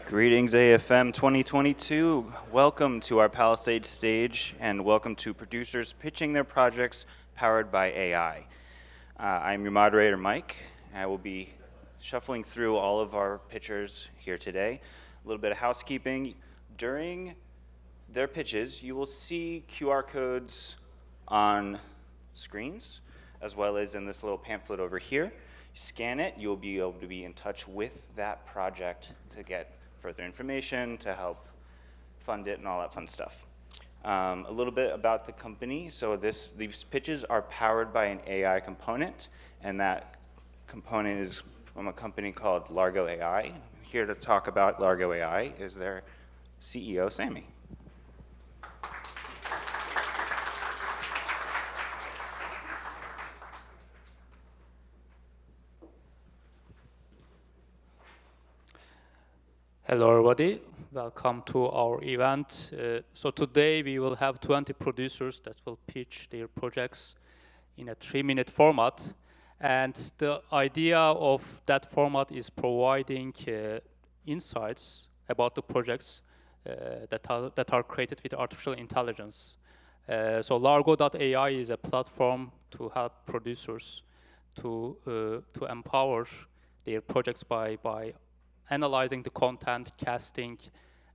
Greetings AFM 2022. Welcome to our Palisade stage and welcome to producers pitching their projects powered by AI. I'm your moderator, Mike. I will be shuffling through all of our pitchers here today. A little bit of housekeeping. During their pitches, you will see QR codes on screens, as well as in this little pamphlet over here. Scan it, you'll be able to be in touch with that project to get further information, to help fund it and all that fun stuff. A little bit about the company. So these pitches are powered by an AI component, and that component is from a company called Largo AI. Here to talk about Largo AI is their CEO, Sammy. Hello everybody, welcome to our event. So today we will have 20 producers that will pitch their projects in a 3-minute format. And the idea of that format is providing insights about the projects that are created with artificial intelligence. So Largo.ai is a platform to help producers to empower their projects by analyzing the content, casting,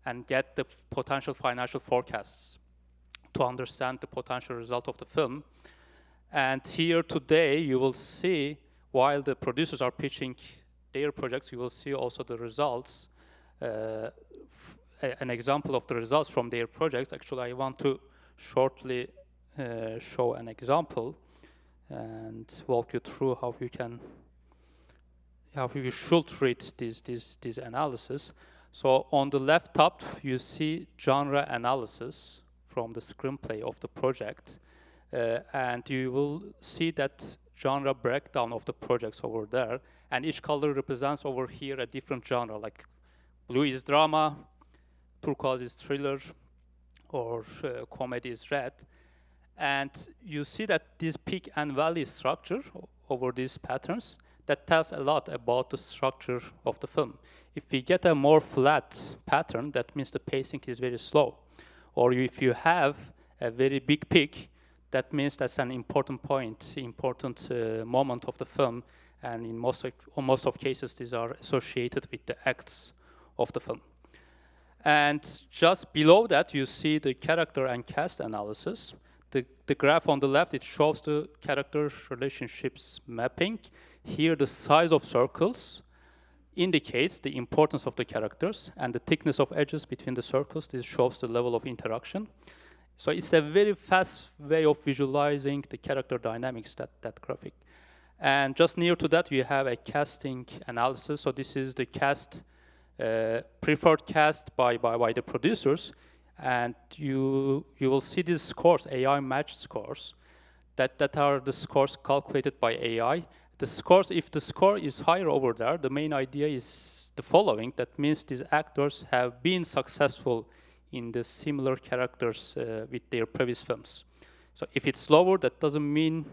and get the potential financial forecasts to understand the potential result of the film. And here today, you will see, while the producers are pitching their projects, you will see also the results, an example of the results from their projects. Actually, I want to shortly show an example and walk you through how you should read this analysis. So on the left top, you see genre analysis from the screenplay of the project. And you will see that genre breakdown of the projects over there. And each color represents over here a different genre, like blue is drama, turquoise is thriller, or comedy is red. And you see that this peak and valley structure over these patterns, that tells a lot about the structure of the film. If we get a more flat pattern, that means the pacing is very slow. Or if you have a very big peak, that means that's an important point, important moment of the film. And in most of cases, these are associated with the acts of the film. And just below that, you see the character and cast analysis. The graph on the left, it shows the character relationships mapping. Here, the size of circles indicates the importance of the characters, and the thickness of edges between the circles, this shows the level of interaction. So it's a very fast way of visualizing the character dynamics, that graphic. And just near to that, you have a casting analysis. So this is the cast, preferred cast by the producers. And you will see these scores, AI matched scores, that are the scores calculated by AI. The scores, if the score is higher over there, the main idea is the following. That means these actors have been successful in the similar characters with their previous films. So if it's lower, that doesn't mean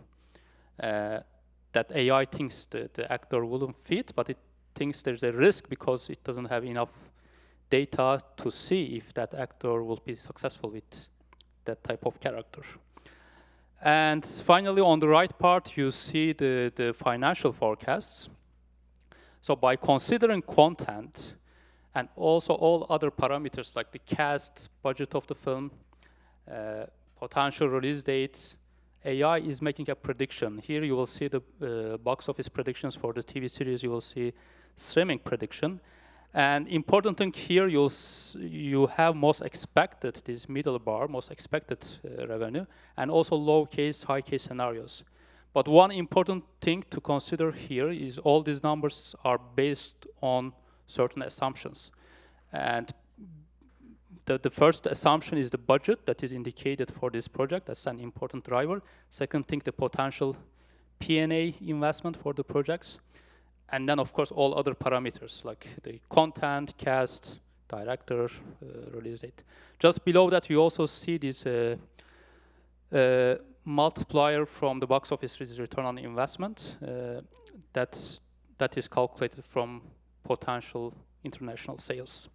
that AI thinks the actor wouldn't fit, but it thinks there's a risk because it doesn't have enough data to see if that actor will be successful with that type of character. And finally, on the right part, you see the financial forecasts. So by considering content and also all other parameters like the cast, budget of the film, potential release date, AI is making a prediction. Here you will see the box office predictions for the TV series. You will see streaming prediction. And important thing here, you have most expected, this middle bar, most expected revenue, and also low case, high case scenarios. But one important thing to consider here is all these numbers are based on certain assumptions. And the first assumption is the budget that is indicated for this project. That's an important driver. Second thing, the potential P&A investment for the projects. And then, of course, all other parameters like the content, cast, director, release date. Just below that, you also see this multiplier from the box office return on investment that is calculated from potential international sales.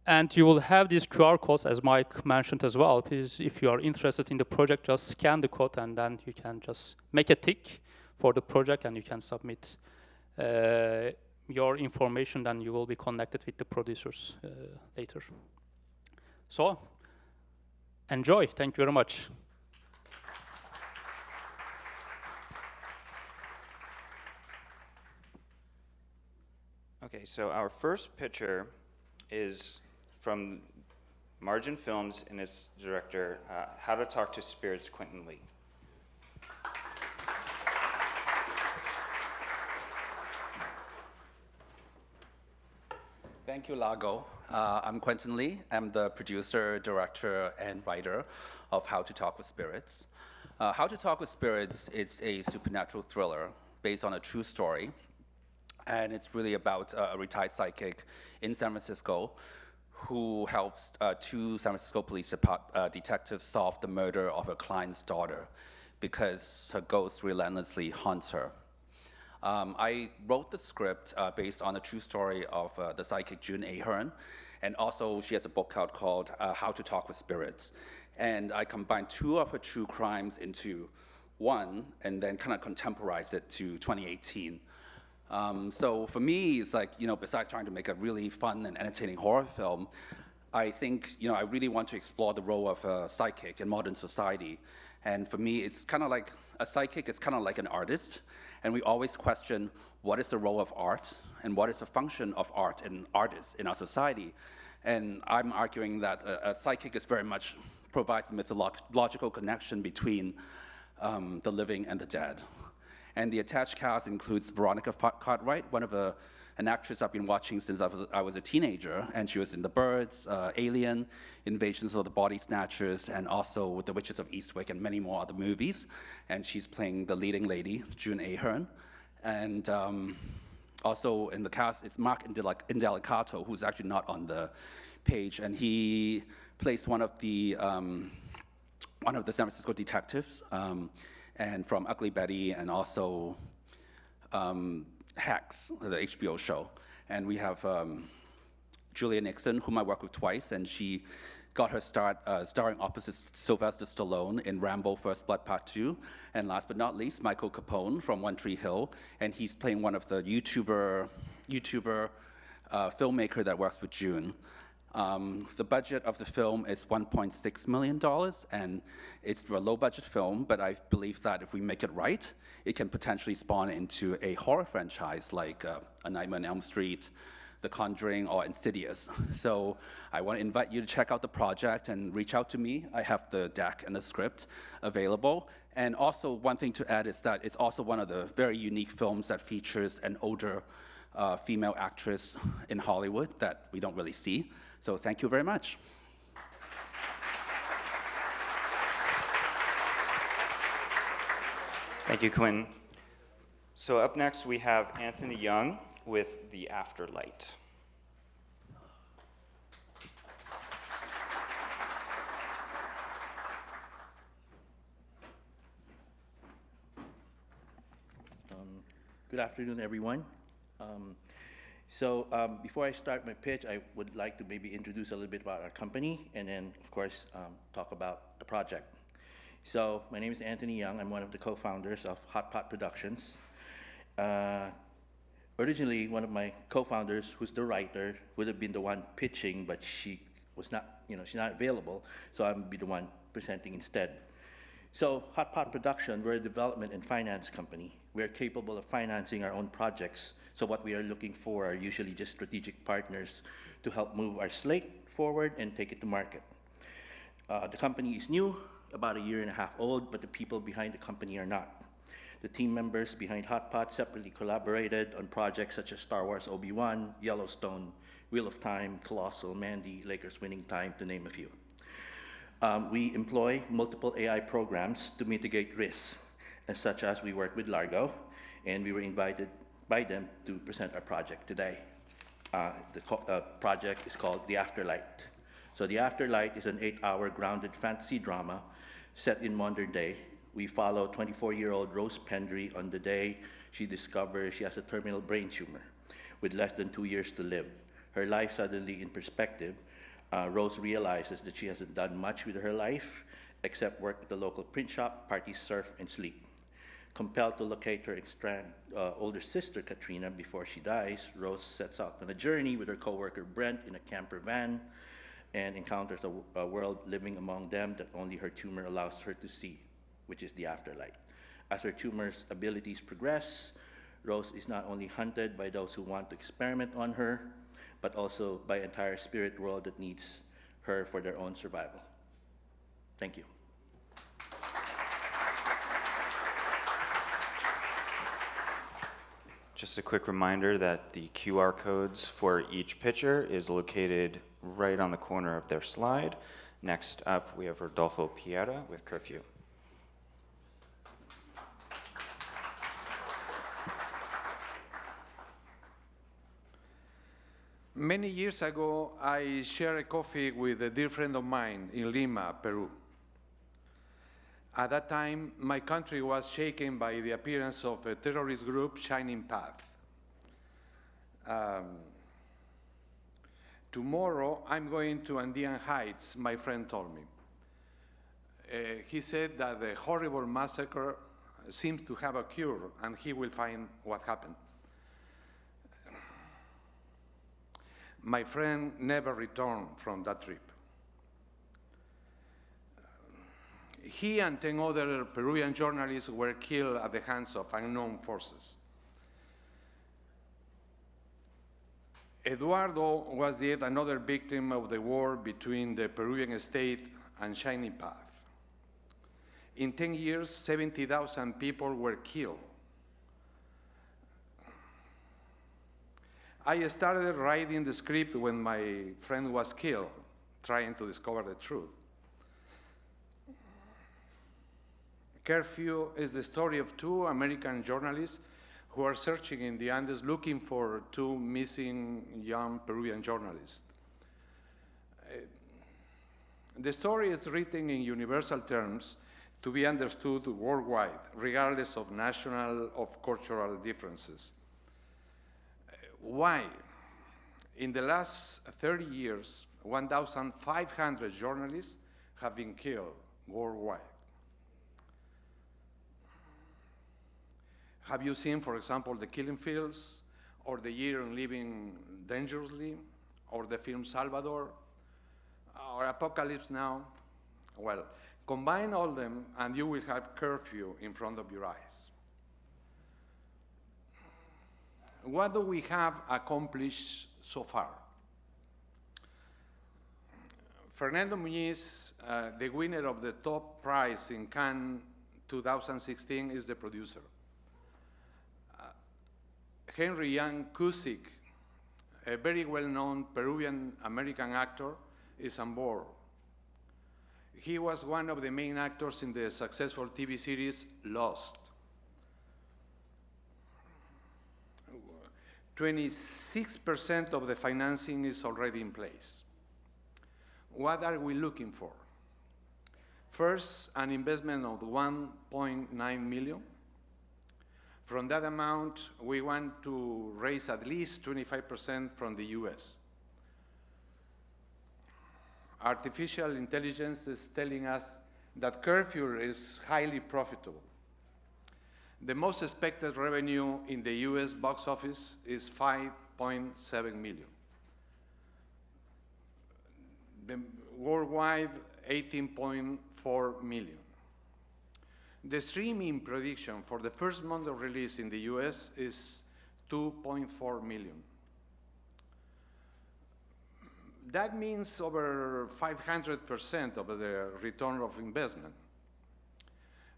And you will have these QR codes, as Mike mentioned as well. Please, if you are interested in the project, just scan the code, and then you can just make a tick for the project, and you can submit your information, then you will be connected with the producers later. So, enjoy. Thank you very much. Okay, so our first picture is from Margin Films and its director, How to Talk to Spirits, Quentin. Thank you, Lago. I'm Quentin Lee. I'm the producer, director, and writer of How to Talk with Spirits. How to Talk with Spirits, it's a supernatural thriller based on a true story. And it's really about a retired psychic in San Francisco who helps two San Francisco police detectives solve the murder of her client's daughter because her ghost relentlessly haunts her. I wrote the script based on a true story of the psychic June Ahern, and also she has a book out called How to Talk with Spirits. And I combined two of her true crimes into one, and then kind of contemporize it to 2018. So for me, it's like, besides trying to make a really fun and entertaining horror film, I think, I really want to explore the role of a psychic in modern society. And for me, it's kind of like, a psychic is kind of like an artist. And we always question, what is the role of art? And what is the function of art and artists in our society? And I'm arguing that a psychic is very much provides a mythological connection between the living and the dead. And the attached cast includes Veronica Cartwright, an actress I've been watching since I was a teenager, and she was in The Birds, Alien, Invasions of the Body Snatchers, and also with The Witches of Eastwick and many more other movies. And she's playing the leading lady, June Ahern. And also in the cast is Mark Indelicato, who's actually not on the page, and he plays one of the San Francisco detectives, and from Ugly Betty, and also Hacks, the HBO show. And we have Julia Nixon, whom I worked with twice, and she got her start starring opposite Sylvester Stallone in Rambo: First Blood Part 2. And last but not least, Michael Capone from One Tree Hill, and he's playing one of the YouTuber filmmaker that works with June. The budget of the film is $1.6 million, and it's a low-budget film, but I believe that if we make it right, it can potentially spawn into a horror franchise like A Nightmare on Elm Street, The Conjuring, or Insidious. So I want to invite you to check out the project and reach out to me. I have the deck and the script available. And also one thing to add is that it's also one of the very unique films that features an older female actress in Hollywood that we don't really see. So thank you very much. Thank you, Quentin. So up next, we have Anthony Young with The Afterlight. Good afternoon, everyone. Before I start my pitch, I would like to maybe introduce a little bit about our company, and then, of course, talk about the project. So my name is Anthony Young. I'm one of the co-founders of Hot Pot Productions. Originally, one of my co-founders, who's the writer, would have been the one pitching, but she was not, she's not available, so I'm be the one presenting instead. So Hot Pot Production, we're a development and finance company. We're capable of financing our own projects. So what we are looking for are usually just strategic partners to help move our slate forward and take it to market. The company is new, about 1.5 years old, but the people behind the company are not. The team members behind Hot Pot separately collaborated on projects such as Star Wars Obi-Wan, Yellowstone, Wheel of Time, Colossal, Mandy, Lakers Winning Time, to name a few. We employ multiple AI programs to mitigate risks, such as we work with Largo, and we were invited by them to present our project today. The project is called The Afterlight. So The Afterlight is an 8-hour grounded fantasy drama set in modern day. We follow 24-year-old Rose Pendry on the day she discovers she has a terminal brain tumor. with less than 2 years to live. Her life suddenly in perspective, Rose realizes that she hasn't done much with her life except work at the local print shop, party, surf, and sleep. Compelled to locate her older sister, Katrina, before she dies, Rose sets out on a journey with her coworker Brent in a camper van and encounters a world living among them that only her tumor allows her to see, which is the afterlife. As her tumor's abilities progress, Rose is not only hunted by those who want to experiment on her, but also by entire spirit world that needs her for their own survival. Thank you. Just a quick reminder that the QR codes for each picture is located right on the corner of their slide. Next up, we have Rodolfo Pereira with Curfew. Many years ago, I shared a coffee with a dear friend of mine in Lima, Peru. At that time, my country was shaken by the appearance of a terrorist group, Shining Path. Tomorrow, I'm going to Andean Heights, my friend told me. He said that the horrible massacre seems to have a cure, and he will find what happened. My friend never returned from that trip. He and 10 other Peruvian journalists were killed at the hands of unknown forces. Eduardo was yet another victim of the war between the Peruvian state and Shining Path. In 10 years, 70,000 people were killed. I started writing the script when my friend was killed, trying to discover the truth. Curfew is the story of 2 American journalists who are searching in the Andes looking for 2 missing young Peruvian journalists. The story is written in universal terms to be understood worldwide, regardless of national or cultural differences. Why? In the last 30 years, 1,500 journalists have been killed worldwide. Have you seen, for example, The Killing Fields, or The Year in Living Dangerously, or the film Salvador, or Apocalypse Now? Well, combine all them and you will have Curfew in front of your eyes. What do we have accomplished so far? Fernando Muñiz, the winner of the top prize in Cannes 2016, is the producer. Henry Young Cusick, a very well-known Peruvian-American actor, is on board. He was one of the main actors in the successful TV series Lost. 26% of the financing is already in place. What are we looking for? First, an investment of 1.9 million. From that amount, we want to raise at least 25% from the US. Artificial intelligence is telling us that Curfew is highly profitable. The most expected revenue in the US box office is 5.7 million. The worldwide, 18.4 million. The streaming prediction for the first month of release in the US is 2.4 million. That means over 500% of the return of investment.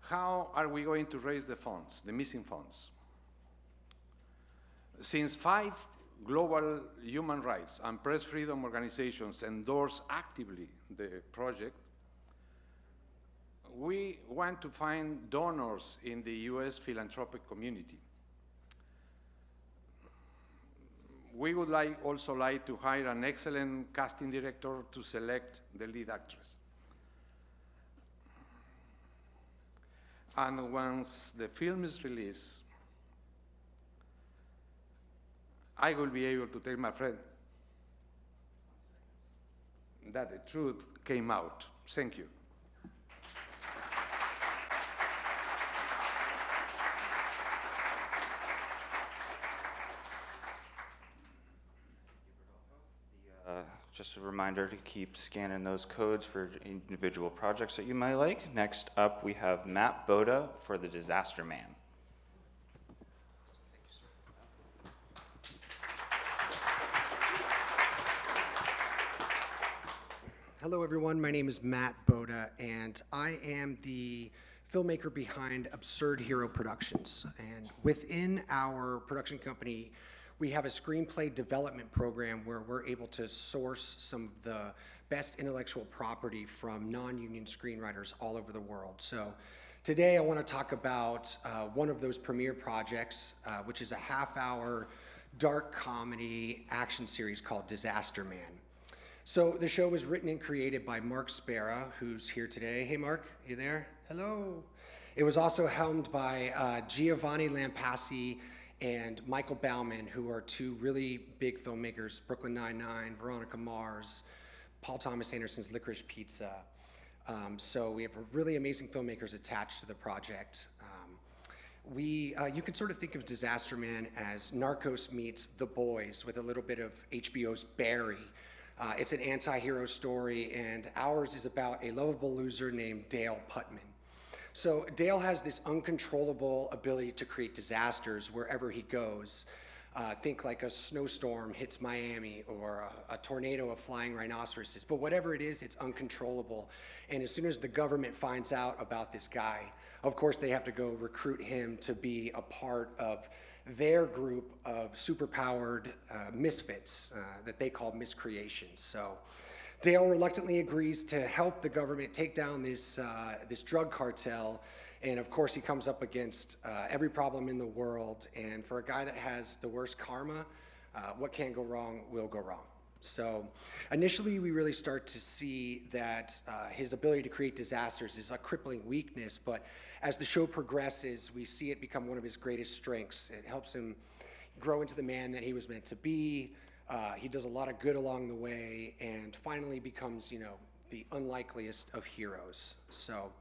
How are we going to raise the funds, the missing funds? Since 5 global human rights and press freedom organizations endorse actively the project, we want to find donors in the US philanthropic community. We would also like to hire an excellent casting director to select the lead actress. And once the film is released, I will be able to tell my friend that the truth came out. Thank you. Just a reminder to keep scanning those codes for individual projects that you might like. Next up, we have Matt Boda for the Disaster Man. Hello, everyone. My name is Matt Boda, and I am the filmmaker behind Absurd Hero Productions. And within our production company, we have a screenplay development program where we're able to source some of the best intellectual property from non-union screenwriters all over the world. So today I want to talk about one of those premiere projects, which is a half-hour dark comedy action series called Disaster Man. So the show was written and created by Mark Spera, who's here today. Hey, Mark, you there? Hello. It was also helmed by Giovanni Lampassi and Michael Bauman, who are two really big filmmakers, Brooklyn Nine-Nine, Veronica Mars, Paul Thomas Anderson's Licorice Pizza. So we have really amazing filmmakers attached to the project. You can sort of think of Disaster Man as Narcos meets The Boys with a little bit of HBO's Barry. It's an anti-hero story, and ours is about a lovable loser named Dale Putman. So Dale has this uncontrollable ability to create disasters wherever he goes. Think like a snowstorm hits Miami or a tornado of flying rhinoceroses. But whatever it is, it's uncontrollable. And as soon as the government finds out about this guy, of course they have to go recruit him to be a part of their group of superpowered misfits that they call miscreations. So Dale reluctantly agrees to help the government take down this drug cartel, and of course he comes up against every problem in the world, and for a guy that has the worst karma, what can go wrong will go wrong. So initially we really start to see that his ability to create disasters is a crippling weakness, but as the show progresses, we see it become one of his greatest strengths. It helps him grow into the man that he was meant to be. He does a lot of good along the way, and finally becomes, the unlikeliest of heroes. So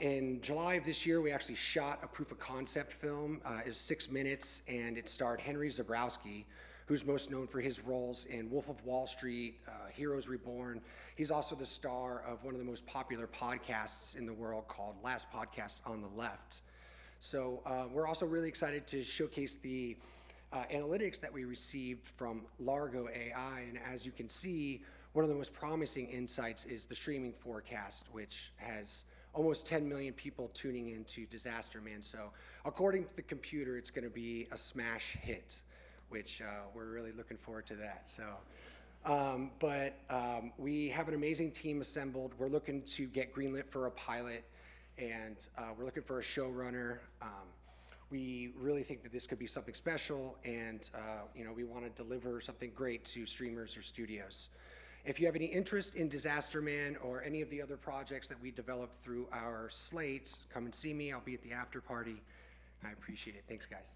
in July of this year, we actually shot a proof of concept film. It was 6 minutes, and it starred Henry Zebrowski, who's most known for his roles in Wolf of Wall Street, Heroes Reborn. He's also the star of one of the most popular podcasts in the world called Last Podcast on the Left. So we're also really excited to showcase the analytics that we received from Largo AI, and as you can see, one of the most promising insights is the streaming forecast, which has almost 10 million people tuning into Disaster Man. So according to the computer, it's going to be a smash hit, which we're really looking forward to that. So, we have an amazing team assembled. We're looking to get greenlit for a pilot, and we're looking for a showrunner. We really think that this could be something special, and we want to deliver something great to streamers or studios. If you have any interest in Disaster Man or any of the other projects that we developed through our slates, come and see me. I'll be at the after party. I appreciate it. Thanks, guys.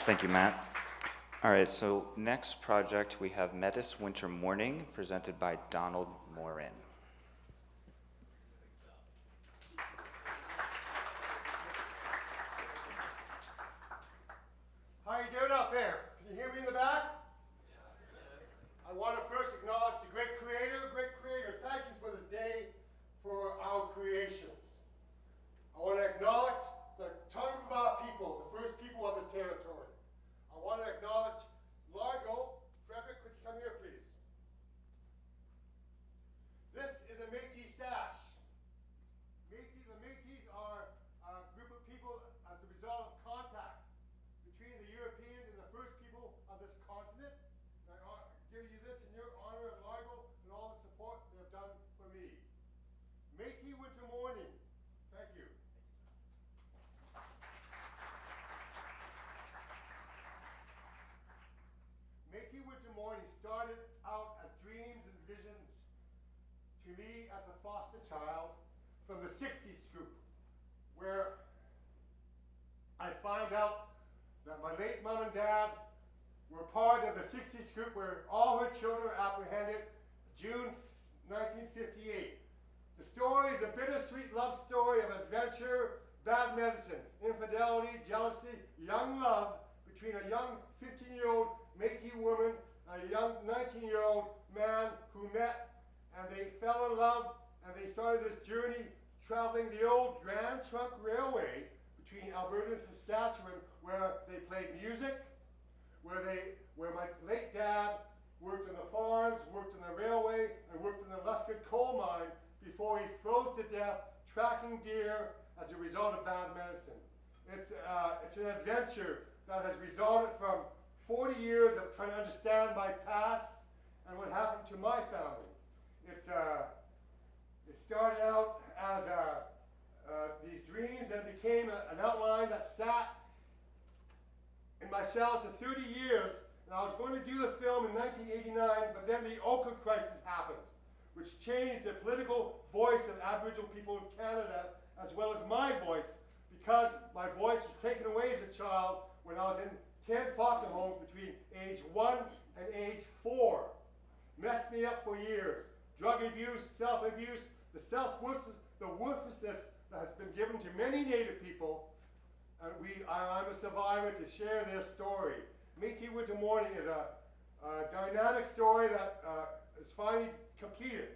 Thank you, Matt. All right, so next project we have Metis Winter Morning, presented by Donald Morin. How you doing out there? Can you hear me in the back? I want to first acknowledge the great creator. Thank you for this day, for our creations. I want to acknowledge the tongue of our people, the first people of this territory. I want to acknowledge Largo. Frederick, could you come here, please? This is a Metis stash. The Metis are a group of people as a result of contact between the European and the first people of this continent. And I give you this in your honor of Largo and all the support they have done for me. Metis Winter Morning. Thank you. Metis Winter Morning started out as dreams and visions to me as a foster child from the 60s group, where find out that my late mom and dad were part of the 60s group where all her children were apprehended June 1958. The story is a bittersweet love story of adventure, bad medicine, infidelity, jealousy, young love between a young 15-year-old Métis woman and a young 19-year-old man who met, and they fell in love, and they started this journey traveling the old Grand Trunk Railway between Alberta and Saskatchewan, where they played music, where my late dad worked on the farms, worked on the railway, and worked in the Luscott coal mine before he froze to death tracking deer as a result of bad medicine. It's an adventure that has resulted from 40 years of trying to understand my past and what happened to my family. It started out as these dreams and became an outline that sat in my cells for 30 years. And I was going to do the film in 1989, but then the Ochre crisis happened, which changed the political voice of Aboriginal people in Canada, as well as my voice, because my voice was taken away as a child when I was in 10 foster homes between age 1 and age 4. Messed me up for years. Drug abuse, self-abuse, the worthlessness that has been given to many Native people, and I'm a survivor to share their story. Métis Winter Morning is a dynamic story that is finally completed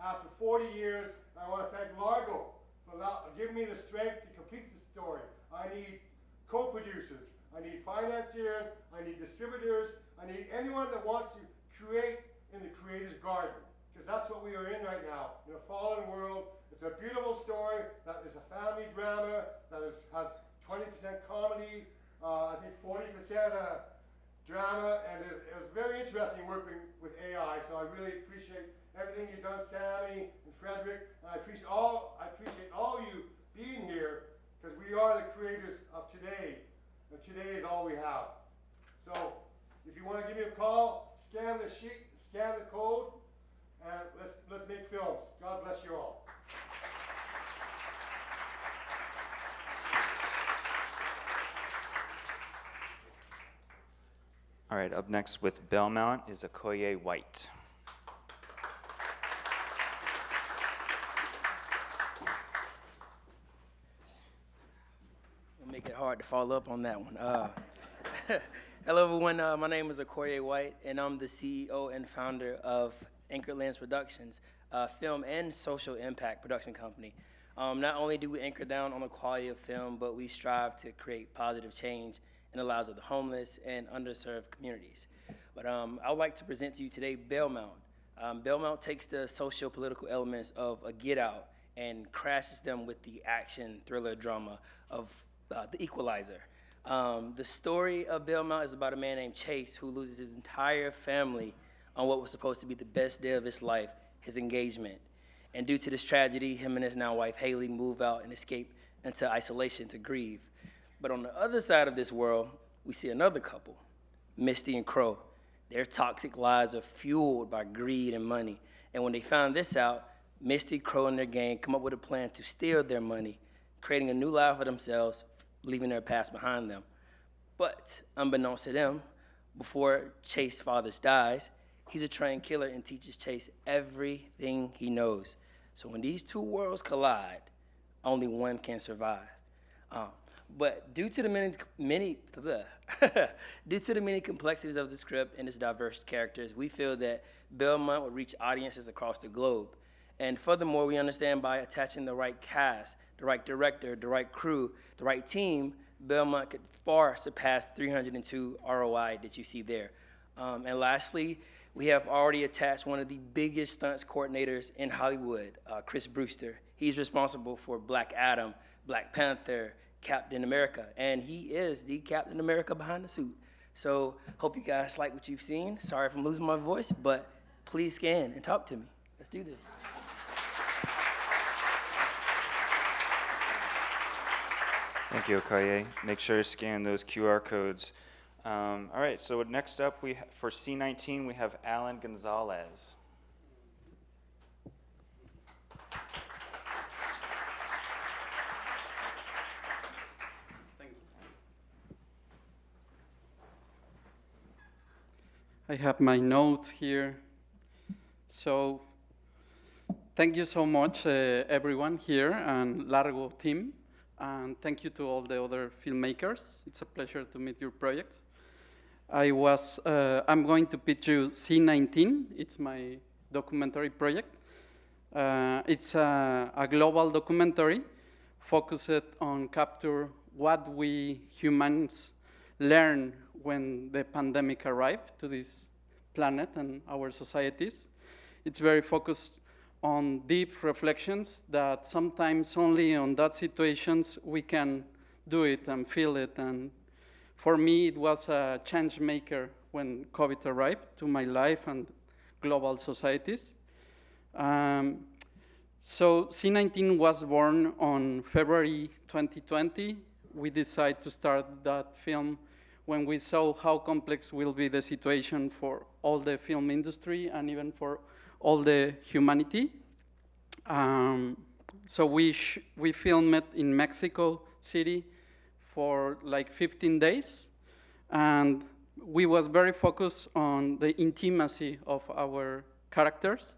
after 40 years. I want to thank Largo for giving me the strength to complete the story. I need co-producers, I need financiers, I need distributors, I need anyone that wants to create in the creator's garden, because that's what we are in right now, in a fallen world. It's a beautiful story that is a family drama that has 20% comedy, I think 40% drama, and it was very interesting working with AI, so I really appreciate everything you've done, Sammy and Frederick, and I appreciate all you being here, because we are the creators of today, and today is all we have. So, if you want to give me a call, scan the sheet, scan the code, and let's make films. God bless you all. All right, up next with Bellmount is Acorye White. We'll make it hard to follow up on that one. Hello, everyone. My name is Acorye White, and I'm the CEO and founder of Anchorlands Productions, a film and social impact production company. Not only do we anchor down on the quality of film, but we strive to create positive change in the lives of the homeless and underserved communities. But I would like to present to you today Bellmount. Bellmount takes the socio-political elements of a Get Out and crashes them with the action thriller drama of The Equalizer. The story of Bellmount is about a man named Chase who loses his entire family on what was supposed to be the best day of his life, his engagement. And due to this tragedy, him and his now wife Haley move out and escape into isolation to grieve. But on the other side of this world, we see another couple, Misty and Crow. Their toxic lives are fueled by greed and money. And when they found this out, Misty, Crow, and their gang come up with a plan to steal their money, creating a new life for themselves, leaving their past behind them. But unbeknownst to them, before Chase's father dies, he's a trained killer and teaches Chase everything he knows. So when these two worlds collide, only one can survive. But due to the many complexities of the script and its diverse characters, we feel that Bellmount would reach audiences across the globe. And furthermore, we understand by attaching the right cast, the right director, the right crew, the right team, Bellmount could far surpass 302 ROI that you see there. And lastly, we have already attached one of the biggest stunts coordinators in Hollywood, Chris Brewster. He's responsible for Black Adam, Black Panther, Captain America, and he is the Captain America behind the suit. So hope you guys like what you've seen. Sorry if I'm losing my voice, but please scan and talk to me. Let's do this. Thank you, Acorye. Make sure to scan those QR codes. All right, so next up, for C19, we have Alan Gonzalez. I have my notes here. So thank you so much, everyone here and Largo team. And thank you to all the other filmmakers. It's a pleasure to meet your projects. I'm going to pitch you C19. It's my documentary project. It's a global documentary focused on capture what we humans learn when the pandemic arrived to this planet and our societies. It's very focused on deep reflections that sometimes only on that situations we can do it and feel it. And for me, it was a change maker when COVID arrived to my life and global societies. So C19 was born on February 2020. We decided to start that film when we saw how complex will be the situation for all the film industry and even for all the humanity. So we filmed it in Mexico City for like 15 days. And we was very focused on the intimacy of our characters.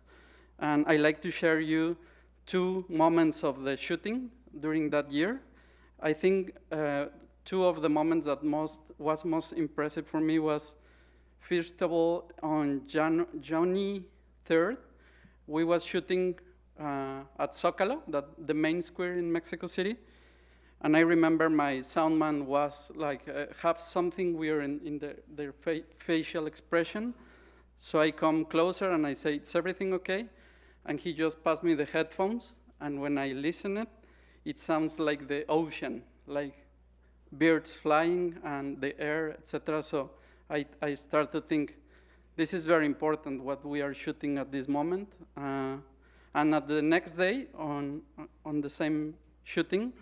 And I like to share you 2 moments of the shooting during that year. I think 2 of the moments that was most impressive for me was, first of all, on January 3rd, we was shooting at Zócalo, the main square in Mexico City. And I remember my soundman was like, have something weird in their facial expression. So I come closer and I say, is everything okay? And he just passed me the headphones. And when I listen it sounds like the ocean, like birds flying and the air, etc. So I start to think, this is very important what we are shooting at this moment. And at the next day, on the same shooting,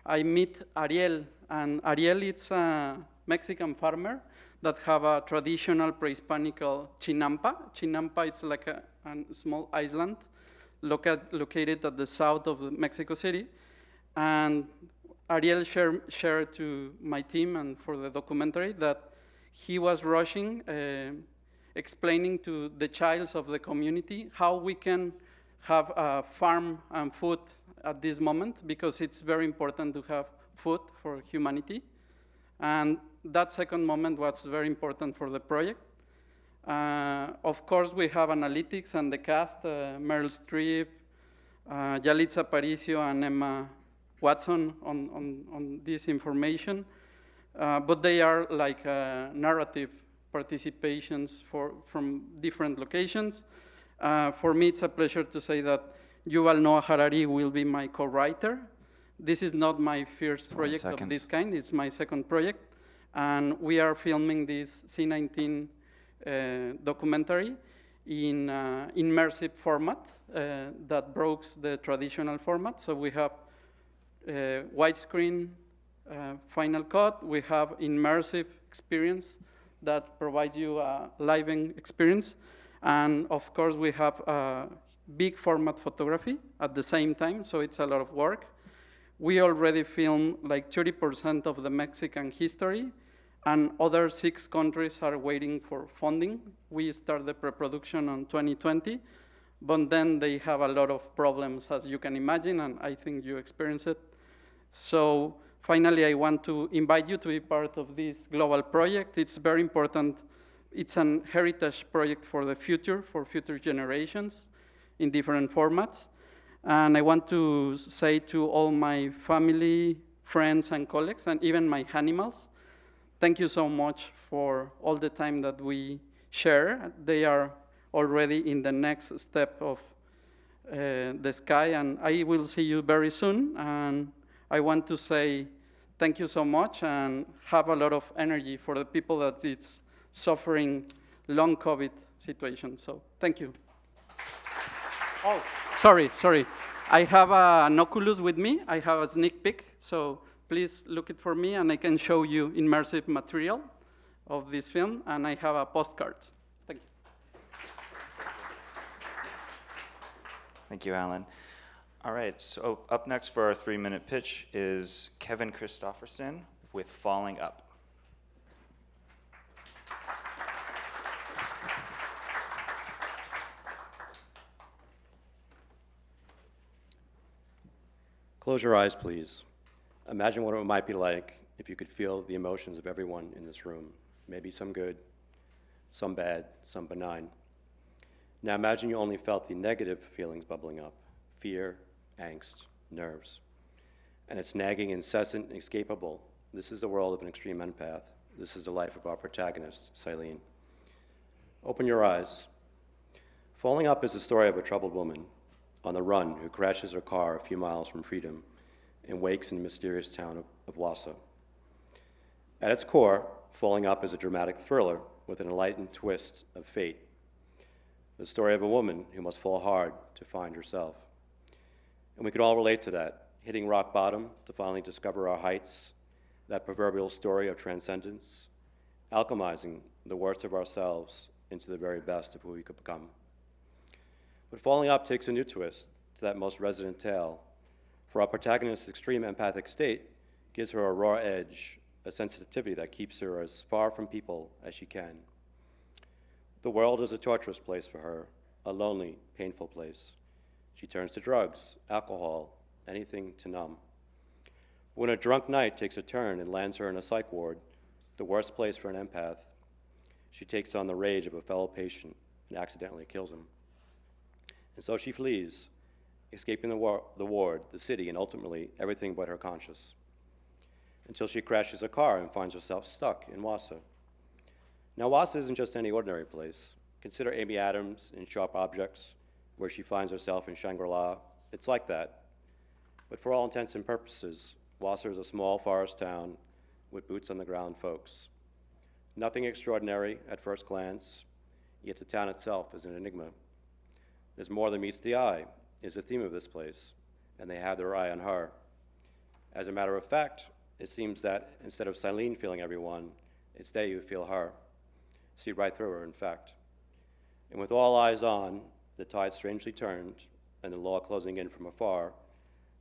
I meet Ariel. And Ariel is a Mexican farmer that have a traditional pre-Hispanic chinampa. Chinampa is like a small island located at the south of Mexico City. And Ariel shared to my team and for the documentary that he was rushing, explaining to the childs of the community how we can have a farm and food at this moment, because it's very important to have food for humanity. And that second moment was very important for the project. Of course, we have analytics and the cast, Meryl Streep, Yalitza Aparicio, and Emma Watson on this information. But they are like narrative participations from different locations. For me, it's a pleasure to say that Yuval Noah Harari will be my co-writer. This is not my first project of this kind, it's my second project. And we are filming this C19 documentary in immersive format that broke the traditional format. So we have widescreen Final Cut, we have immersive experience that provides you a live experience. And of course, we have big format photography at the same time, so it's a lot of work. We already filmed like 30% of the Mexican history, and other 6 countries are waiting for funding. We started the pre-production on 2020, but then they have a lot of problems, as you can imagine, and I think you experience it. So finally, I want to invite you to be part of this global project. It's very important. It's an heritage project for the future, for future generations in different formats. And I want to say to all my family, friends, and colleagues, and even my animals, thank you so much for all the time that we share. They are already in the next step of the sky, and I will see you very soon. And I want to say thank you so much and have a lot of energy for the people that it's suffering long COVID situation. So thank you. Oh, sorry. I have an Oculus with me. I have a sneak peek. So please look it for me, and I can show you immersive material of this film. And I have a postcard. Thank you. Thank you, Alan. All right, so up next for our 3-minute pitch is Kevin Christoffersen with Falling Up. Close your eyes, please. Imagine what it might be like if you could feel the emotions of everyone in this room, maybe some good, some bad, some benign. Now imagine you only felt the negative feelings bubbling up, fear, angst, nerves. And it's nagging, incessant, inescapable. This is the world of an extreme empath. This is the life of our protagonist, Silene. Open your eyes. Falling Up is the story of a troubled woman on the run who crashes her car a few miles from freedom and wakes in the mysterious town of Wassa. At its core, Falling Up is a dramatic thriller with an enlightened twist of fate. The story of a woman who must fall hard to find herself. And we can all relate to that, hitting rock bottom to finally discover our heights, that proverbial story of transcendence, alchemizing the worst of ourselves into the very best of who we could become. But Falling Up takes a new twist to that most resonant tale, for our protagonist's extreme empathic state gives her a raw edge, a sensitivity that keeps her as far from people as she can. The world is a torturous place for her, a lonely, painful place. She turns to drugs, alcohol, anything to numb. When a drunk night takes a turn and lands her in a psych ward, the worst place for an empath, she takes on the rage of a fellow patient and accidentally kills him. And so she flees, escaping the ward, the city, and ultimately everything but her conscience, until she crashes a car and finds herself stuck in Wassa. Now, Wassa isn't just any ordinary place. Consider Amy Adams in Sharp Objects, where she finds herself in Shangri-La. It's like that. But for all intents and purposes, Wassa is a small forest town with boots-on-the-ground folks. Nothing extraordinary at first glance, yet the town itself is an enigma. There's more than meets the eye, is the theme of this place, and they have their eye on her. As a matter of fact, it seems that instead of Silene feeling everyone, it's they who feel her. See right through her, in fact. And with all eyes on, the tide strangely turned, and the law closing in from afar,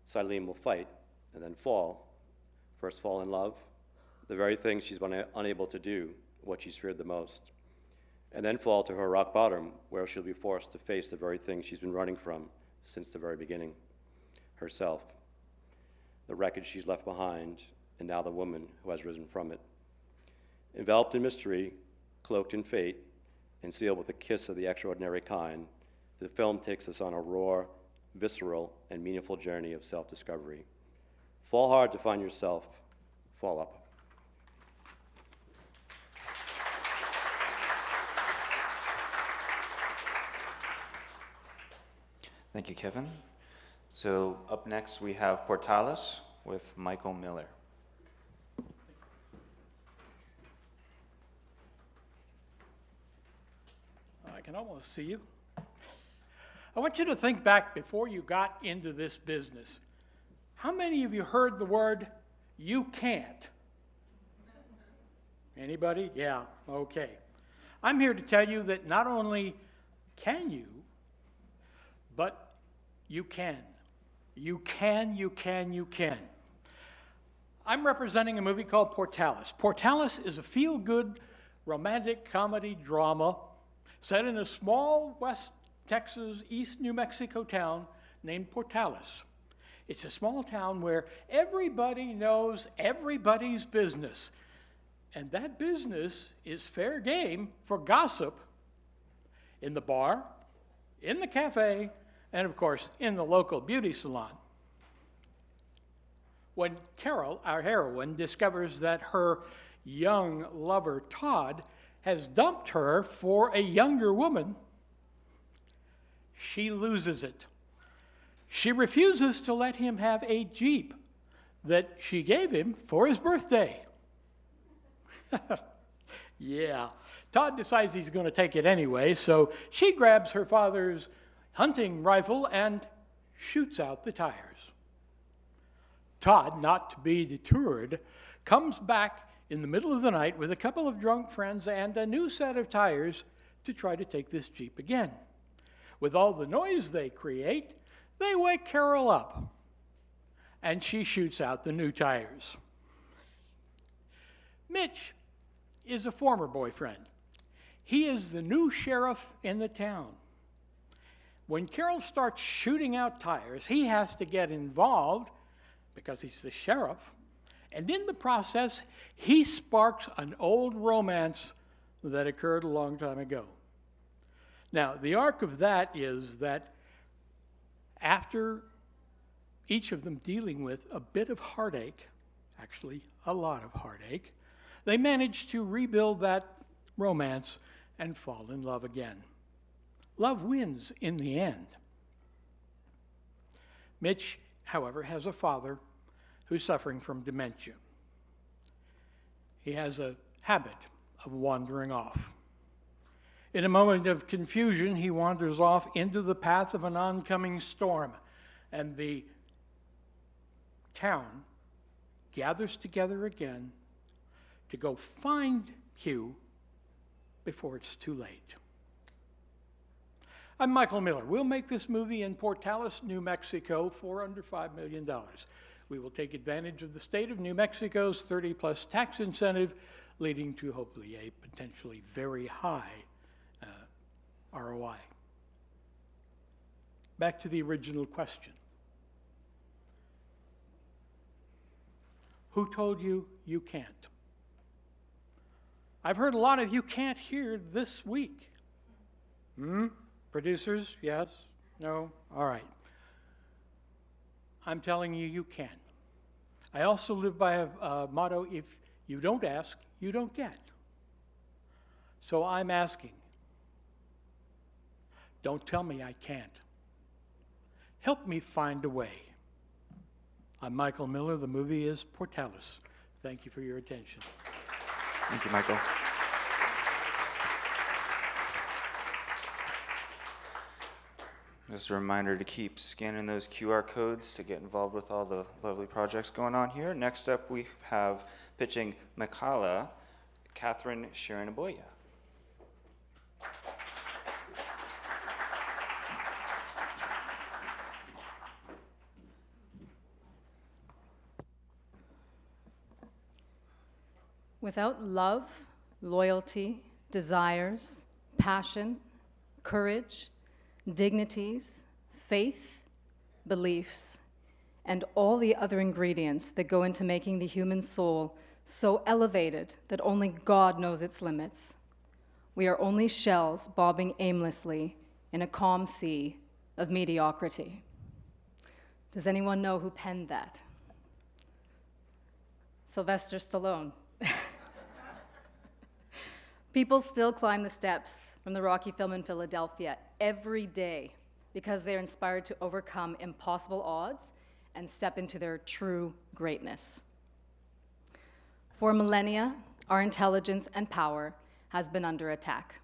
Silene will fight and then fall. First fall in love, the very thing she's been unable to do, what she's feared the most. And then fall to her rock bottom, where she'll be forced to face the very thing she's been running from since the very beginning, herself. The wreckage she's left behind, and now the woman who has risen from it. Enveloped in mystery, cloaked in fate, and sealed with a kiss of the extraordinary kind, the film takes us on a raw, visceral, and meaningful journey of self-discovery. Fall hard to find yourself, fall up. Thank you, Kevin. So up next we have Portales with Michael Miller. I can almost see you. I want you to think back before you got into this business. How many of you heard the word, "you can't"? Anybody? Yeah, okay. I'm here to tell you that not only can you, but you can. You can, you can, you can. I'm representing a movie called Portales. Portales is a feel-good romantic comedy drama set in a small West Texas, East New Mexico town named Portales. It's a small town where everybody knows everybody's business. And that business is fair game for gossip in the bar, in the cafe, and of course, in the local beauty salon. When Carol, our heroine, discovers that her young lover, Todd, has dumped her for a younger woman, she loses it. She refuses to let him have a Jeep that she gave him for his birthday. Yeah, Todd decides he's going to take it anyway, so she grabs her father's hunting rifle and shoots out the tires. Todd, not to be deterred, comes back in the middle of the night with a couple of drunk friends and a new set of tires to try to take this Jeep again. With all the noise they create, they wake Carol up, and she shoots out the new tires. Mitch is a former boyfriend. He is the new sheriff in the town. When Carol starts shooting out tires, he has to get involved because he's the sheriff, and in the process, he sparks an old romance that occurred a long time ago. Now, the arc of that is that after each of them dealing with a bit of heartache, actually a lot of heartache, they manage to rebuild that romance and fall in love again. Love wins in the end. Mitch, however, has a father who's suffering from dementia. He has a habit of wandering off. In a moment of confusion, he wanders off into the path of an oncoming storm, and the town gathers together again to go find Q before it's too late. I'm Michael Miller. We'll make this movie in Portales, New Mexico for under $5 million. We will take advantage of the state of New Mexico's 30-plus tax incentive, leading to hopefully a potentially very high ROI. Back to the original question. Who told you you can't? I've heard a lot of you can't here this week. Producers, yes? No? All right. I'm telling you, you can. I also live by a motto, if you don't ask, you don't get. So I'm asking, don't tell me I can't. Help me find a way. I'm Michael Miller. The movie is Portales. Thank you for your attention. Thank you, Michael. Just a reminder to keep scanning those QR codes to get involved with all the lovely projects going on here. Next up, we have pitching Mekhala, Kathryn, Shirin, Aboya. Without love, loyalty, desires, passion, courage, dignities, faith, beliefs, and all the other ingredients that go into making the human soul so elevated that only God knows its limits, we are only shells bobbing aimlessly in a calm sea of mediocrity. Does anyone know who penned that? Sylvester Stallone. People still climb the steps from the Rocky Film in Philadelphia every day because they're inspired to overcome impossible odds and step into their true greatness. For millennia, our intelligence and power has been under attack.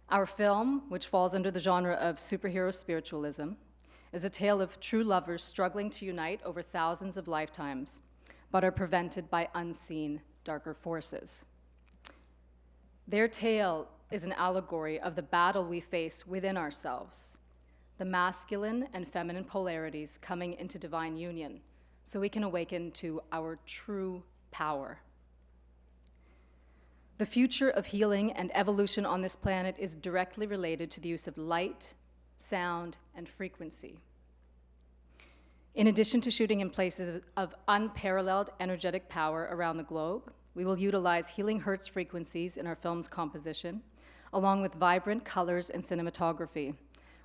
Our film, which falls under the genre of superhero spiritualism, is a tale of true lovers struggling to unite over thousands of lifetimes, but are prevented by unseen, darker forces. Their tale is an allegory of the battle we face within ourselves, the masculine and feminine polarities coming into divine union, so we can awaken to our true power. The future of healing and evolution on this planet is directly related to the use of light, sound, and frequency. In addition to shooting in places of unparalleled energetic power around the globe, we will utilize healing hertz frequencies in our film's composition, along with vibrant colors and cinematography,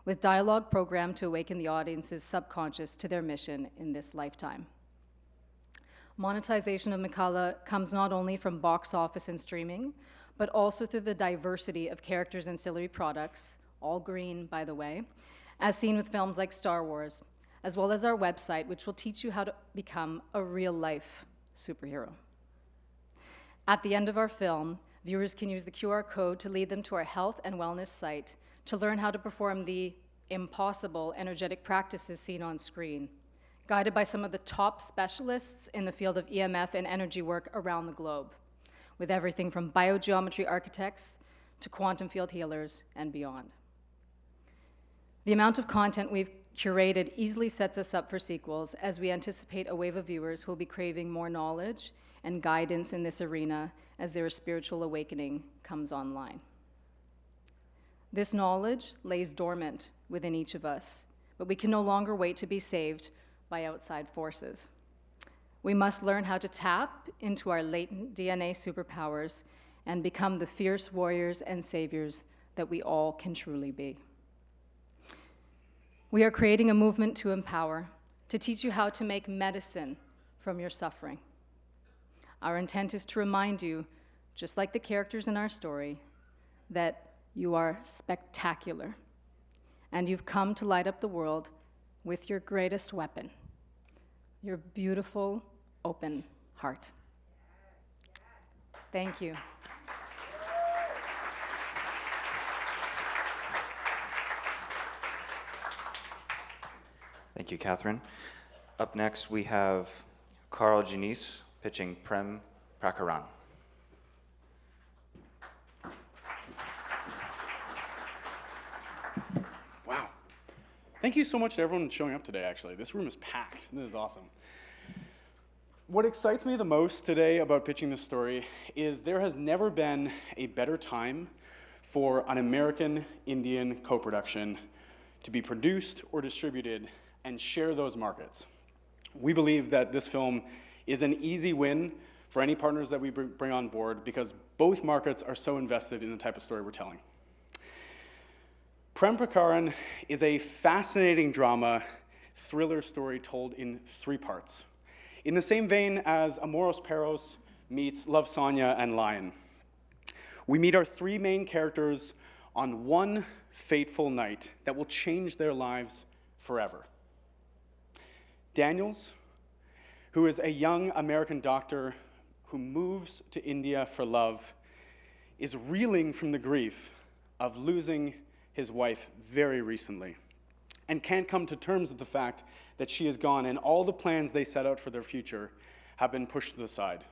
with dialogue programmed to awaken the audience's subconscious to their mission in this lifetime. Monetization of Mekhala comes not only from box office and streaming, but also through the diversity of characters and ancillary products, all green, by the way, as seen with films like Star Wars, as well as our website, which will teach you how to become a real-life superhero. At the end of our film, viewers can use the QR code to lead them to our health and wellness site to learn how to perform the impossible energetic practices seen on screen, guided by some of the top specialists in the field of EMF and energy work around the globe, with everything from biogeometry architects to quantum field healers and beyond. The amount of content we've curated easily sets us up for sequels, as we anticipate a wave of viewers who will be craving more knowledge and guidance in this arena as their spiritual awakening comes online. This knowledge lays dormant within each of us, but we can no longer wait to be saved by outside forces. We must learn how to tap into our latent DNA superpowers and become the fierce warriors and saviors that we all can truly be. We are creating a movement to empower, to teach you how to make medicine from your suffering. Our intent is to remind you, just like the characters in our story, that you are spectacular, and you've come to light up the world with your greatest weapon, your beautiful, open heart. Thank you. Thank you, Kathryn. Up next, we have Karl Janisse pitching Prem, Prakaran. Wow. Thank you so much to everyone showing up today, actually. This room is packed. This is awesome. What excites me the most today about pitching this story is there has never been a better time for an American-Indian co-production to be produced or distributed and share those markets. We believe that this film is an easy win for any partners that we bring on board because both markets are so invested in the type of story we're telling. Prem Prakaran is a fascinating drama thriller story told in 3 parts. In the same vein as Amoros Perros meets Love Sonia and Lion. We meet our 3 main characters on one fateful night that will change their lives forever. Daniels, who is a young American doctor who moves to India for love, is reeling from the grief of losing his wife very recently and can't come to terms with the fact that she is gone and all the plans they set out for their future have been pushed to the side.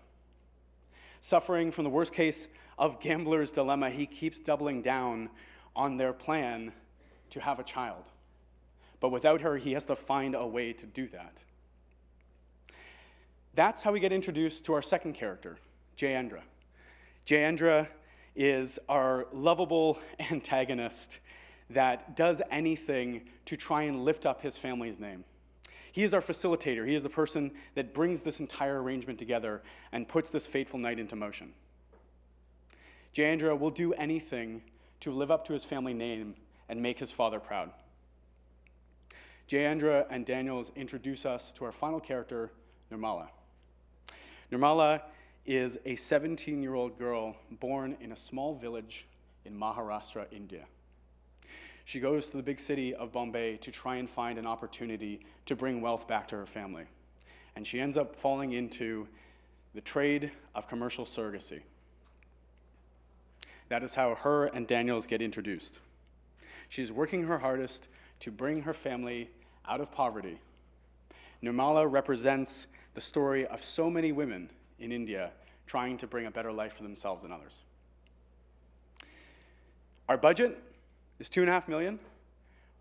Suffering from the worst case of gambler's dilemma, he keeps doubling down on their plan to have a child. But without her, he has to find a way to do that. That's how we get introduced to our second character, Jayendra. Jayendra is our lovable antagonist that does anything to try and lift up his family's name. He is our facilitator. He is the person that brings this entire arrangement together and puts this fateful night into motion. Jayendra will do anything to live up to his family name and make his father proud. Jayendra and Daniels introduce us to our final character, Nirmala. Nirmala is a 17-year-old girl born in a small village in Maharashtra, India. She goes to the big city of Bombay to try and find an opportunity to bring wealth back to her family. And she ends up falling into the trade of commercial surrogacy. That is how her and Daniels get introduced. She's working her hardest to bring her family out of poverty. Nirmala represents the story of so many women in India trying to bring a better life for themselves and others. Our budget is $2.5 million.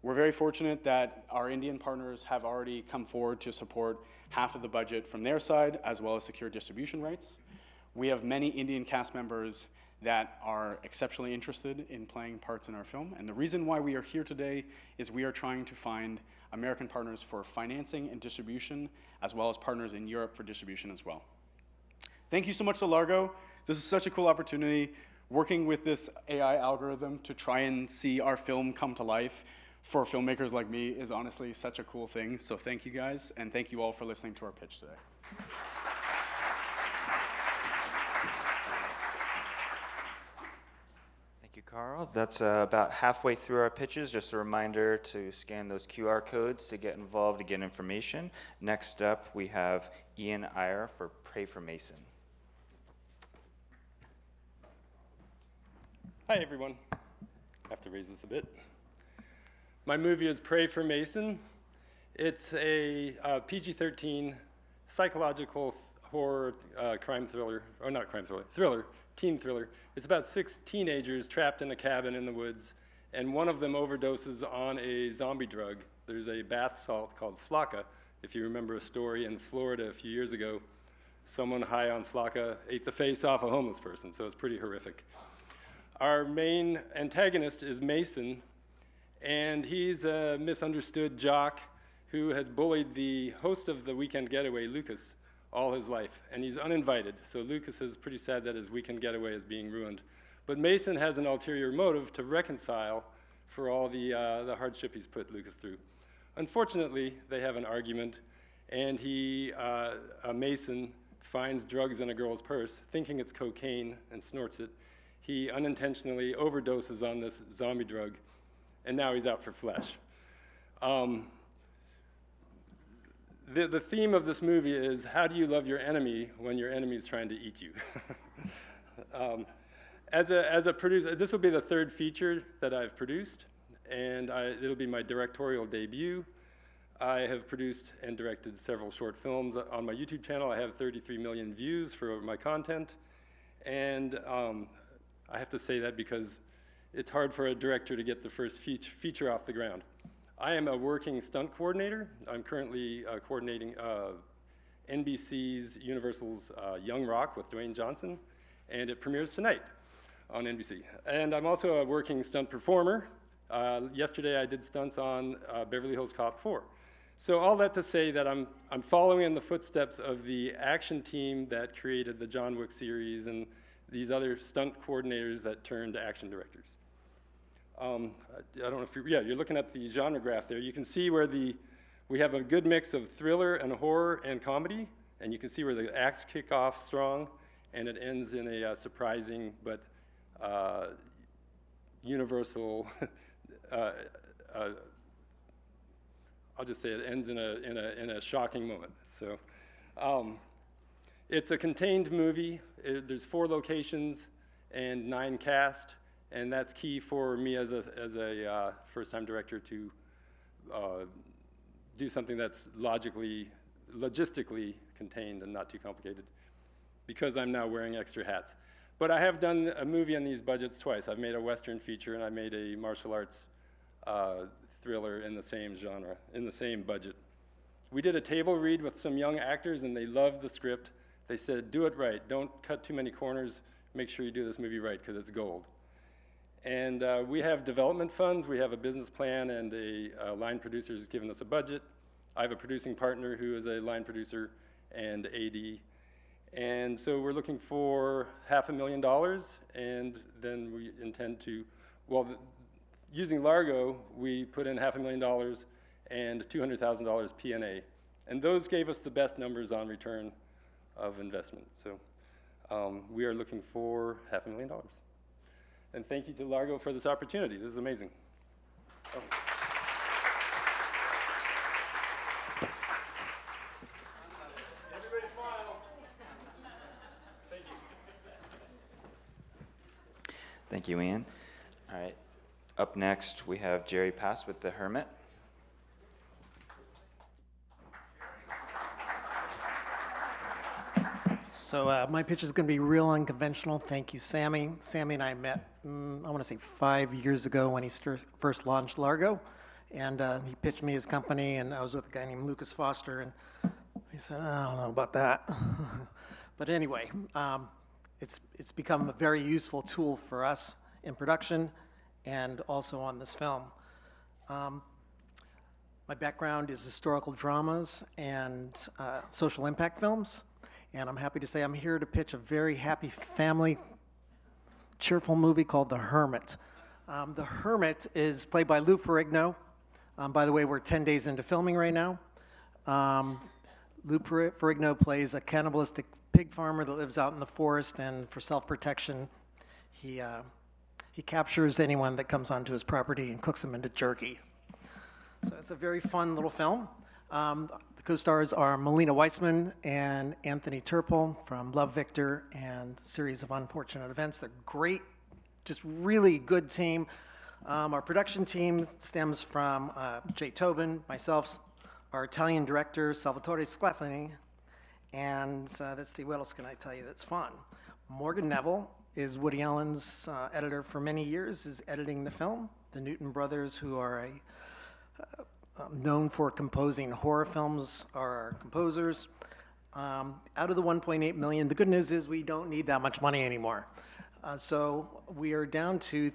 We're very fortunate that our Indian partners have already come forward to support half of the budget from their side, as well as secure distribution rights. We have many Indian cast members that are exceptionally interested in playing parts in our film. And the reason why we are here today is we are trying to find American partners for financing and distribution, as well as partners in Europe for distribution as well. Thank you so much to Largo. This is such a cool opportunity. Working with this AI algorithm to try and see our film come to life for filmmakers like me is honestly such a cool thing. So thank you guys, and thank you all for listening to our pitch today. Thank you, Karl. That's about halfway through our pitches. Just a reminder to scan those QR codes to get involved, to get information. Next up, we have Eyre for Pray for Mason. Hi, everyone. I have to raise this a bit. My movie is Pray for Mason. It's a PG-13 psychological horror crime thriller, or not crime thriller, thriller, teen thriller. It's about 6 teenagers trapped in a cabin in the woods, and one of them overdoses on a zombie drug. There's a bath salt called Flakka. If you remember a story in Florida a few years ago, someone high on Flakka ate the face off a homeless person, so it's pretty horrific. Our main antagonist is Mason, and he's a misunderstood jock who has bullied the host of the weekend getaway, Lucas, all his life, and he's uninvited. So Lucas is pretty sad that his weekend getaway is being ruined. But Mason has an ulterior motive to reconcile for all the hardship he's put Lucas through. Unfortunately, they have an argument, and Mason finds drugs in a girl's purse, thinking it's cocaine, and snorts it. He unintentionally overdoses on this zombie drug, and now he's out for flesh. The theme of this movie is, how do you love your enemy when your enemy is trying to eat you? As a producer, this will be the third feature that I've produced, and it'll be my directorial debut. I have produced and directed several short films on my YouTube channel. I have 33 million views for my content, and I have to say that because it's hard for a director to get the first feature off the ground. I am a working stunt coordinator. I'm currently coordinating NBC's Universal's Young Rock with Dwayne Johnson, and it premieres tonight on NBC. And I'm also a working stunt performer. Yesterday I did stunts on Beverly Hills Cop 4. So all that to say that I'm following in the footsteps of the action team that created the John Wick series and these other stunt coordinators that turned action directors. I don't know if you're looking at the genre graph there. You can see where we have a good mix of thriller and horror and comedy, and you can see where the acts kick off strong, and it ends in a surprising but universal. I'll just say it ends in a shocking moment. So, it's a contained movie. There's 4 locations and 9 cast. And that's key for me as a first-time director to do something that's logistically contained and not too complicated, because I'm now wearing extra hats. But I have done a movie on these budgets twice. I've made a Western feature, and I made a martial arts thriller in the same genre, in the same budget. We did a table read with some young actors, and they loved the script. They said, do it right. Don't cut too many corners. Make sure you do this movie right, because it's gold. And we have development funds, we have a business plan, and a line producer has given us a budget. I have a producing partner who is a line producer and AD. And so we're looking for $500,000, and then we intend to, using Largo, we put in $500,000 and $200,000 P&A. And those gave us the best numbers on return of investment. So we are looking for $500,000. And thank you to Largo for this opportunity. This is amazing. Oh. Everybody smile. Thank you. Thank you, Ian. All right. Up next, we have Gerry Pass with the Hermit. So my pitch is going to be real unconventional. Thank you, Sammy. Sammy and I met, I want to say 5 years ago when he first launched Largo. And he pitched me his company, and I was with a guy named Lucas Foster, and he said, I don't know about that. But anyway, it's become a very useful tool for us in production and also on this film. My background is historical dramas and social impact films. And I'm happy to say I'm here to pitch a very happy family, cheerful movie called The Hermit. The Hermit is played by Lou Ferrigno. By the way, we're 10 days into filming right now. Lou Ferrigno plays a cannibalistic pig farmer that lives out in the forest, and for self-protection, he captures anyone that comes onto his property and cooks them into jerky. So it's a very fun little film. The co-stars are Melina Weissman and Anthony Turpel from Love, Victor and Series of Unfortunate Events. They're great, just really good team. Our production team stems from Jay Tobin, myself, our Italian director, Salvatore Sclafani, and let's see, what else can I tell you that's fun? Morgan Neville is Woody Allen's editor for many years, is editing the film. The Newton brothers, who are known for composing horror films, are our composers. Out of the 1.8 million, the good news is we don't need that much money anymore. So we are down to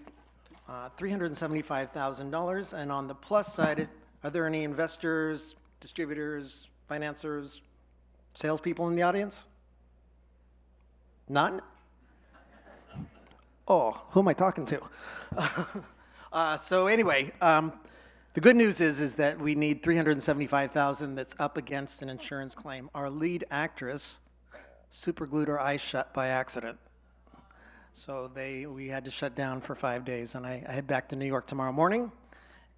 $375,000, and on the plus side, are there any investors, distributors, financiers, salespeople in the audience? None? Oh, who am I talking to? So anyway, the good news is that we need $375,000 that's up against an insurance claim. Our lead actress superglued her eyes shut by accident. So we had to shut down for 5 days, and I head back to New York tomorrow morning,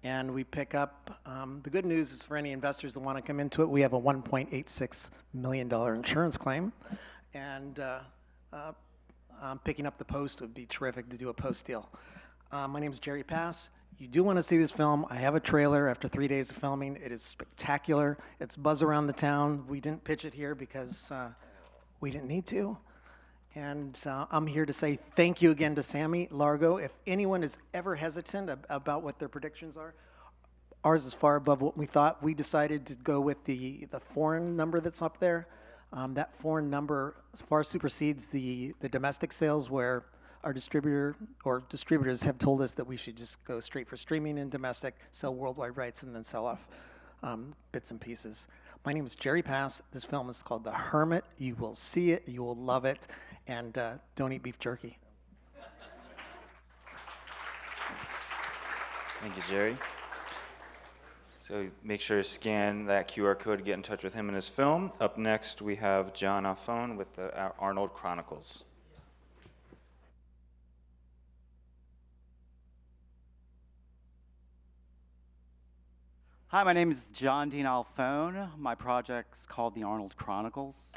and we pick up. The good news is for any investors that want to come into it, we have a $1.86 million insurance claim, and picking up the post would be terrific to do a post deal. My name is Gerry Pass. You do want to see this film. I have a trailer after 3 days of filming. It is spectacular. It's buzz around the town. We didn't pitch it here because we didn't need to. And I'm here to say thank you again to Sammy Largo. If anyone is ever hesitant about what their predictions are, ours is far above what we thought. We decided to go with the foreign number that's up there. That foreign number far supersedes the domestic sales, where our distributors have told us that we should just go straight for streaming and domestic, sell worldwide rights, and then sell off bits and pieces. My name is Gerry Pass. This film is called The Hermit. You will see it. You will love it. And don't eat beef jerky. Thank you, Gerry. So make sure to scan that QR code to get in touch with him and his film. Up next, we have John Alfone with the Arnold Chronicles. Hi, my name is John Dean Alfone. My project's called the Arnold Chronicles.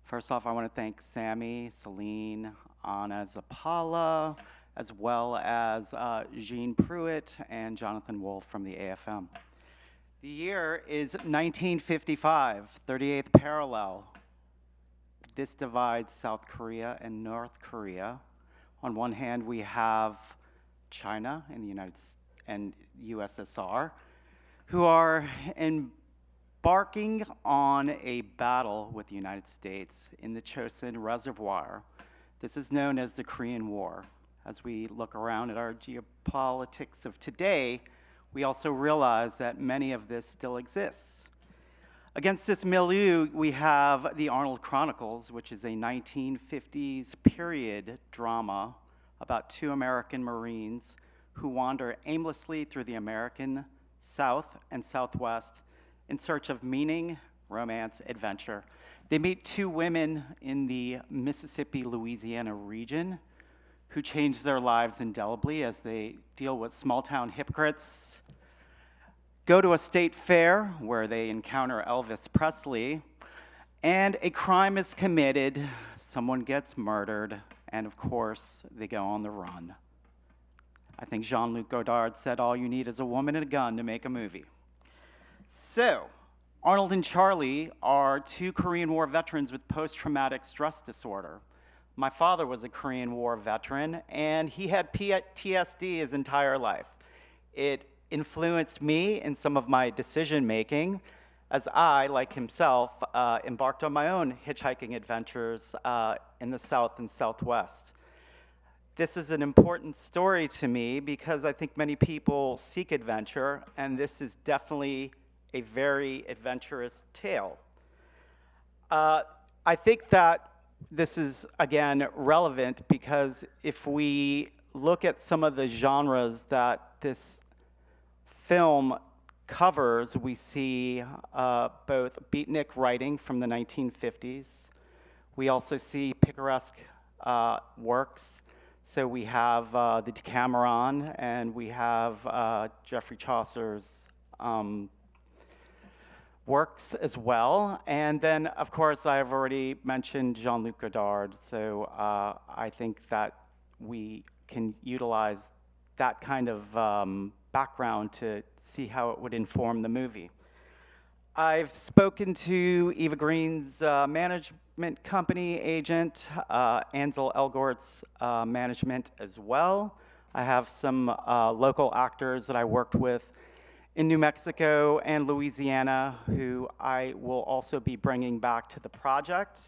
First off, I want to thank Sammy, Celine, Anna Zapala, as well as Jean Pruitt and Jonathan Wolf from the AFM. The year is 1955, 38th parallel. This divides South Korea and North Korea. On one hand, we have China and the USSR, who are embarking on a battle with the United States in the Chosin Reservoir. This is known as the Korean War. As we look around at our geopolitics of today, we also realize that many of this still exists. Against this milieu, we have the Arnold Chronicles, which is a 1950s period drama about two American Marines who wander aimlessly through the American South and Southwest in search of meaning, romance, adventure. They meet two women in the Mississippi-Louisiana region who change their lives indelibly as they deal with small-town hypocrites, go to a state fair where they encounter Elvis Presley, and a crime is committed, someone gets murdered, and of course, they go on the run. I think Jean-Luc Godard said all you need is a woman and a gun to make a movie. So, Arnold and Charlie are two Korean War veterans with post-traumatic stress disorder. My father was a Korean War veteran, and he had PTSD his entire life. It influenced me in some of my decision-making as I, like himself, embarked on my own hitchhiking adventures in the South and Southwest. This is an important story to me because I think many people seek adventure, and this is definitely a very adventurous tale. I think that this is, again, relevant because if we look at some of the genres that this film covers, we see both beatnik writing from the 1950s. We also see picaresque works. So we have the Decameron, and we have Geoffrey Chaucer's works as well. And then, of course, I've already mentioned Jean-Luc Godard, so I think that we can utilize that kind of background to see how it would inform the movie. I've spoken to Eva Green's management company agent, Ansel Elgort's management as well. I have some local actors that I worked with in New Mexico and Louisiana who I will also be bringing back to the project.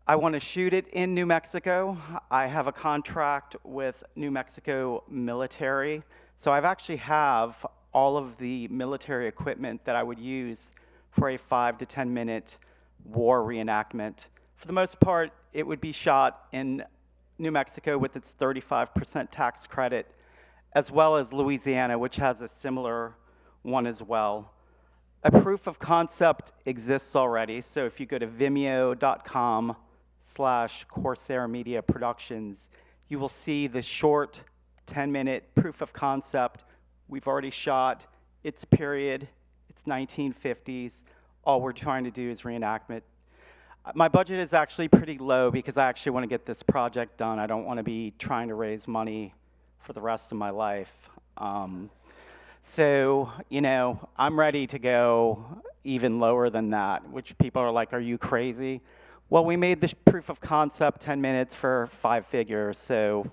I want to shoot it in New Mexico. I have a contract with New Mexico military, so I've actually have all of the military equipment that I would use for a 5 to 10 minute war reenactment. For the most part, it would be shot in New Mexico with its 35% tax credit, as well as Louisiana, which has a similar one as well. A proof of concept exists already, so if you go to vimeo.com/Corsair Media Productions, you will see the short 10-minute proof of concept we've already shot. It's period, it's 1950s. All we're trying to do is reenactment. My budget is actually pretty low because I actually want to get this project done. I don't want to be trying to raise money for the rest of my life. So, you know, I'm ready to go even lower than that, which people are like, are you crazy? Well, we made the proof of concept 10 minutes for 5 figures, so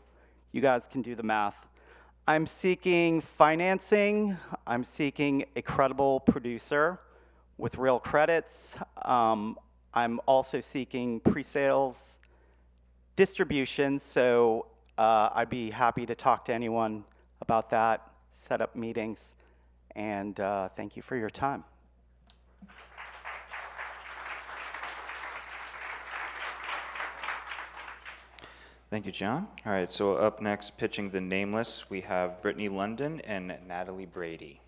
you guys can do the math. I'm seeking financing. I'm seeking a credible producer with real credits. I'm also seeking pre-sales distribution, so I'd be happy to talk to anyone about that, set up meetings, and thank you for your time. Thank you, John. All right, so up next, pitching the Nameless, we have Brittney London and Natalie Brady.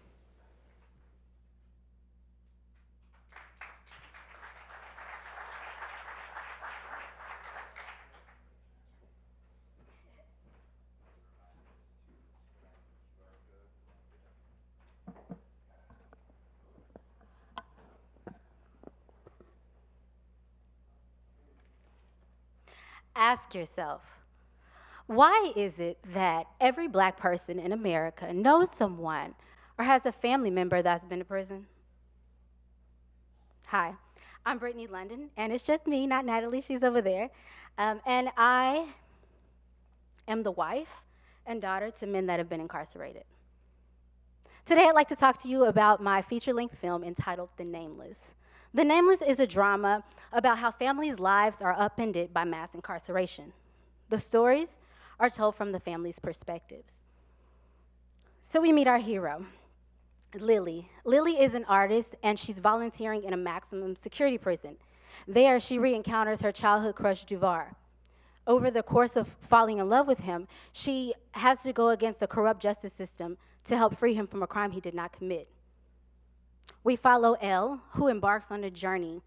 Ask yourself, why is it that every Black person in America knows someone or has a family member that's been to prison? Hi, I'm Brittney London, and it's just me, not Natalie, she's over there. And I am the wife and daughter to men that have been incarcerated. Today, I'd like to talk to you about my feature-length film entitled The Nameless. The Nameless is a drama about how families' lives are upended by mass incarceration. The stories are told from the family's perspectives. So we meet our hero, Lily. Lily is an artist, and she's volunteering in a maximum security prison. There, she re-encounters her childhood crush, Duvar. Over the course of falling in love with him, she has to go against a corrupt justice system to help free him from a crime he did not commit. We follow Elle, who embarks on a journey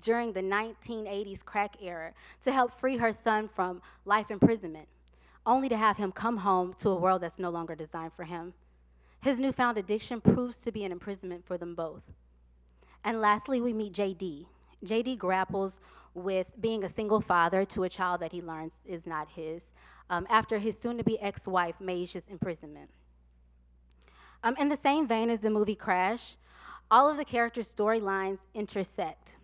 during the 1980s crack era to help free her son from life imprisonment, only to have him come home to a world that's no longer designed for him. His newfound addiction proves to be an imprisonment for them both. And lastly, we meet JD. JD grapples with being a single father to a child that he learns is not his, after his soon-to-be ex-wife Maisha's imprisonment. In the same vein as the movie Crash, all of the characters' storylines intersect.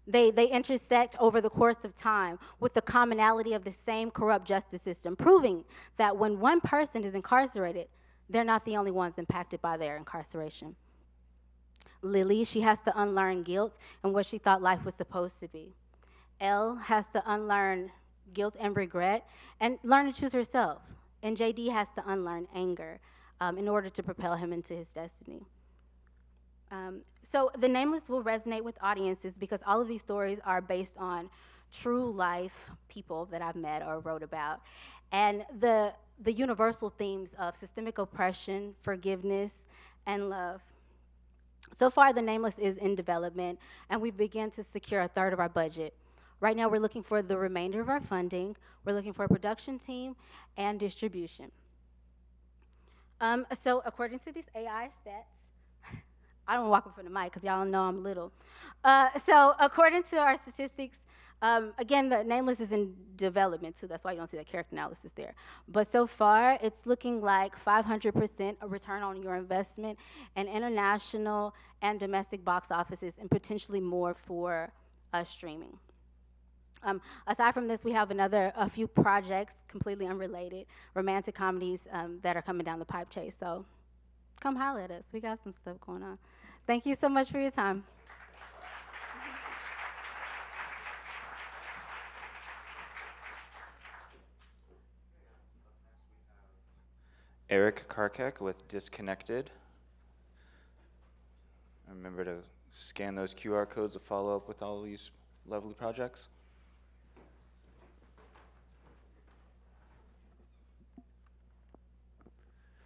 They intersect over the course of time with the commonality of the same corrupt justice system, proving that when one person is incarcerated, they're not the only ones impacted by their incarceration. Lily, she has to unlearn guilt and what she thought life was supposed to be. Elle has to unlearn guilt and regret and learn to choose herself. And JD has to unlearn anger in order to propel him into his destiny. So The Nameless will resonate with audiences because all of these stories are based on true life people that I've met or wrote about. And the universal themes of systemic oppression, forgiveness, and love. So far, The Nameless is in development, and we've begun to secure a third of our budget. Right now, we're looking for the remainder of our funding. We're looking for a production team and distribution. So according to these AI stats, I don't walk up from the mic because y'all know I'm little. So according to our statistics, again, The Nameless is in development too. That's why you don't see that character analysis there. But so far, it's looking like 500% a return on your investment and international and domestic box offices and potentially more for streaming. Aside from this, we have a few projects, completely unrelated, romantic comedies that are coming down the pipe chase. So come holler at us. We got some stuff going on. Thank you so much for your time. Eric Karkek with Disconnected. Remember to scan those QR codes to follow up with all these lovely projects.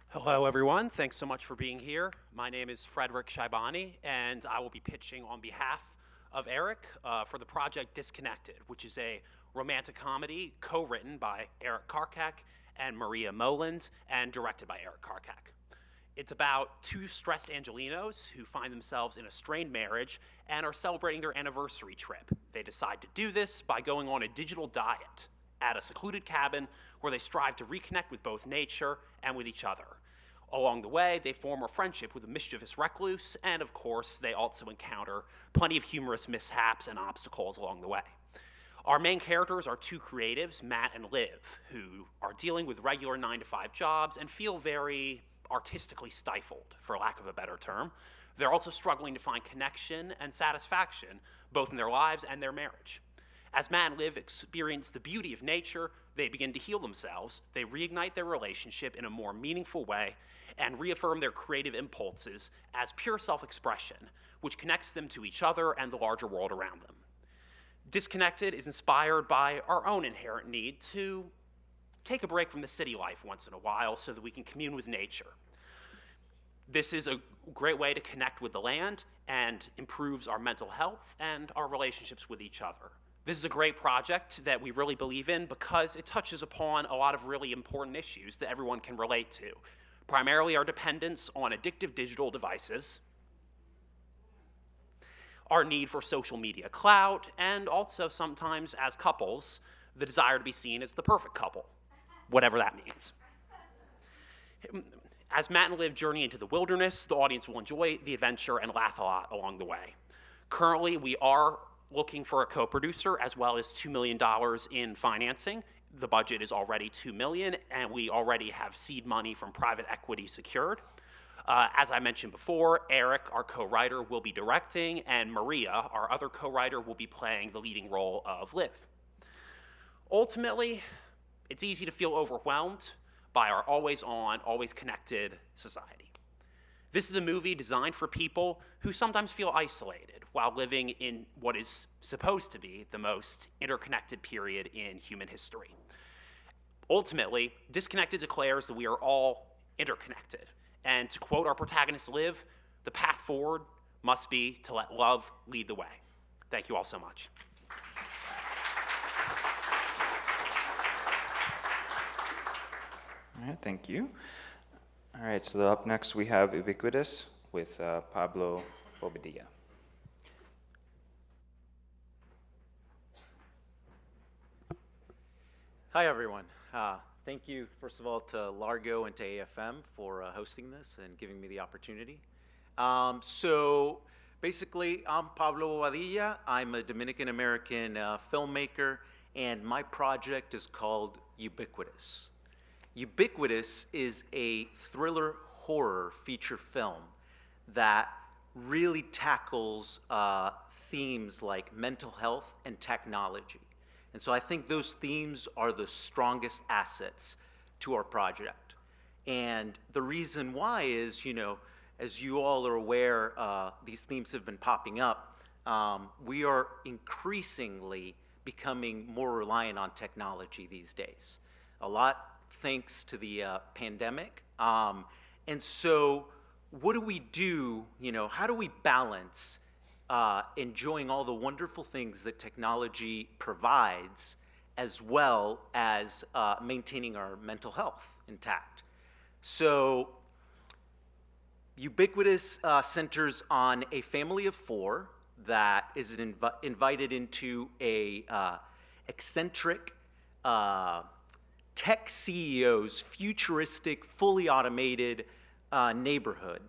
Hello, everyone. Thanks so much for being here. My name is Frederick Shaibani, and I will be pitching on behalf of Eric for the project Disconnected, which is a romantic comedy co-written by Eric Karkek and Maria Moland and directed by Eric Karkek. It's about two stressed Angelenos who find themselves in a strained marriage and are celebrating their anniversary trip. They decide to do this by going on a digital diet at a secluded cabin where they strive to reconnect with both nature and with each other. Along the way, they form a friendship with a mischievous recluse, and of course, they also encounter plenty of humorous mishaps and obstacles along the way. Our main characters are two creatives, Matt and Liv, who are dealing with regular 9-to-5 jobs and feel very artistically stifled, for lack of a better term. They're also struggling to find connection and satisfaction, both in their lives and their marriage. As Matt and Liv experience the beauty of nature, they begin to heal themselves, they reignite their relationship in a more meaningful way, and reaffirm their creative impulses as pure self-expression, which connects them to each other and the larger world around them. Disconnected is inspired by our own inherent need to take a break from the city life once in a while so that we can commune with nature. This is a great way to connect with the land and improves our mental health and our relationships with each other. This is a great project that we really believe in because it touches upon a lot of really important issues that everyone can relate to. Primarily our dependence on addictive digital devices, our need for social media clout, and also sometimes as couples, the desire to be seen as the perfect couple, whatever that means. As Matt and Liv journey into the wilderness, the audience will enjoy the adventure and laugh a lot along the way. Currently, we are looking for a co-producer as well as $2 million in financing. The budget is already $2 million, and we already have seed money from private equity secured. As I mentioned before, Eric, our co-writer, will be directing, and Maria, our other co-writer, will be playing the leading role of Liv. Ultimately, it's easy to feel overwhelmed by our always-on, always-connected society. This is a movie designed for people who sometimes feel isolated while living in what is supposed to be the most interconnected period in human history. Ultimately, Disconnected declares that we are all interconnected. And to quote our protagonist Liv, the path forward must be to let love lead the way. Thank you all so much. All right, thank you. All right, so up next we have Ubiquitous with Pablo Bobadilla. Hi, everyone. Thank you, first of all, to Largo and to AFM for hosting this and giving me the opportunity. So basically, I'm Pablo Bobadilla. I'm a Dominican-American filmmaker, and my project is called Ubiquitous. Ubiquitous is a thriller horror feature film that really tackles themes like mental health and technology. And so I think those themes are the strongest assets to our project. And the reason why is, you know, as you all are aware, these themes have been popping up. We are increasingly becoming more reliant on technology these days. A lot thanks to the pandemic. And so what do we do, you know, how do we balance enjoying all the wonderful things that technology provides as well as maintaining our mental health intact? So Ubiquitous centers on a family of four that is invited into a eccentric tech CEO's futuristic, fully automated neighborhood.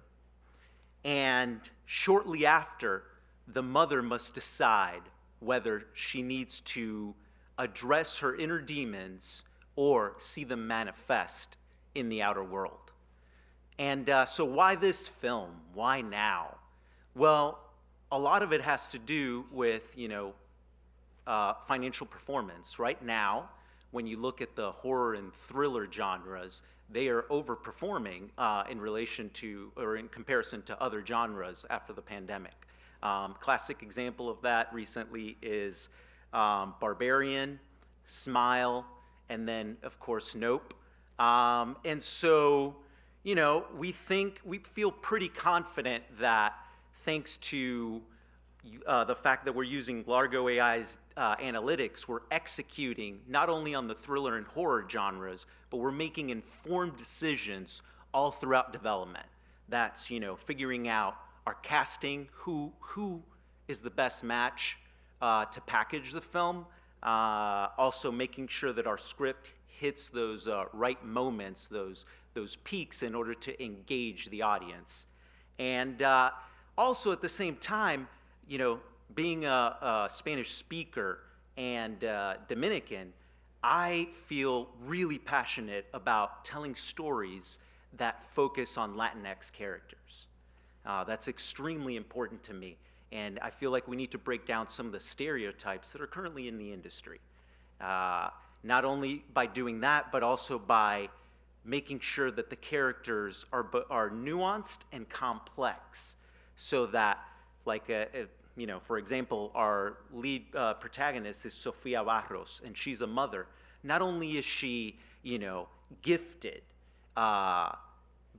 And shortly after, the mother must decide whether she needs to address her inner demons or see them manifest in the outer world. And so why this film? Why now? Well, a lot of it has to do with, you know, financial performance. Right now, when you look at the horror and thriller genres, they are overperforming in relation to, or in comparison to other genres after the pandemic. Classic example of that recently is Barbarian, Smile, and then, of course, Nope. And so, you know, we feel pretty confident that thanks to the fact that we're using Largo AI's analytics, we're executing not only on the thriller and horror genres, but we're making informed decisions all throughout development. That's, you know, figuring out our casting, who is the best match to package the film, also making sure that our script hits those right moments, those peaks in order to engage the audience. And also at the same time, you know, being a Spanish speaker and Dominican, I feel really passionate about telling stories that focus on Latinx characters. That's extremely important to me. And I feel like we need to break down some of the stereotypes that are currently in the industry. Not only by doing that, but also by making sure that the characters are nuanced and complex, so that, like, you know, for example, our lead protagonist is Sofia Barros, and she's a mother. Not only is she, you know, gifted,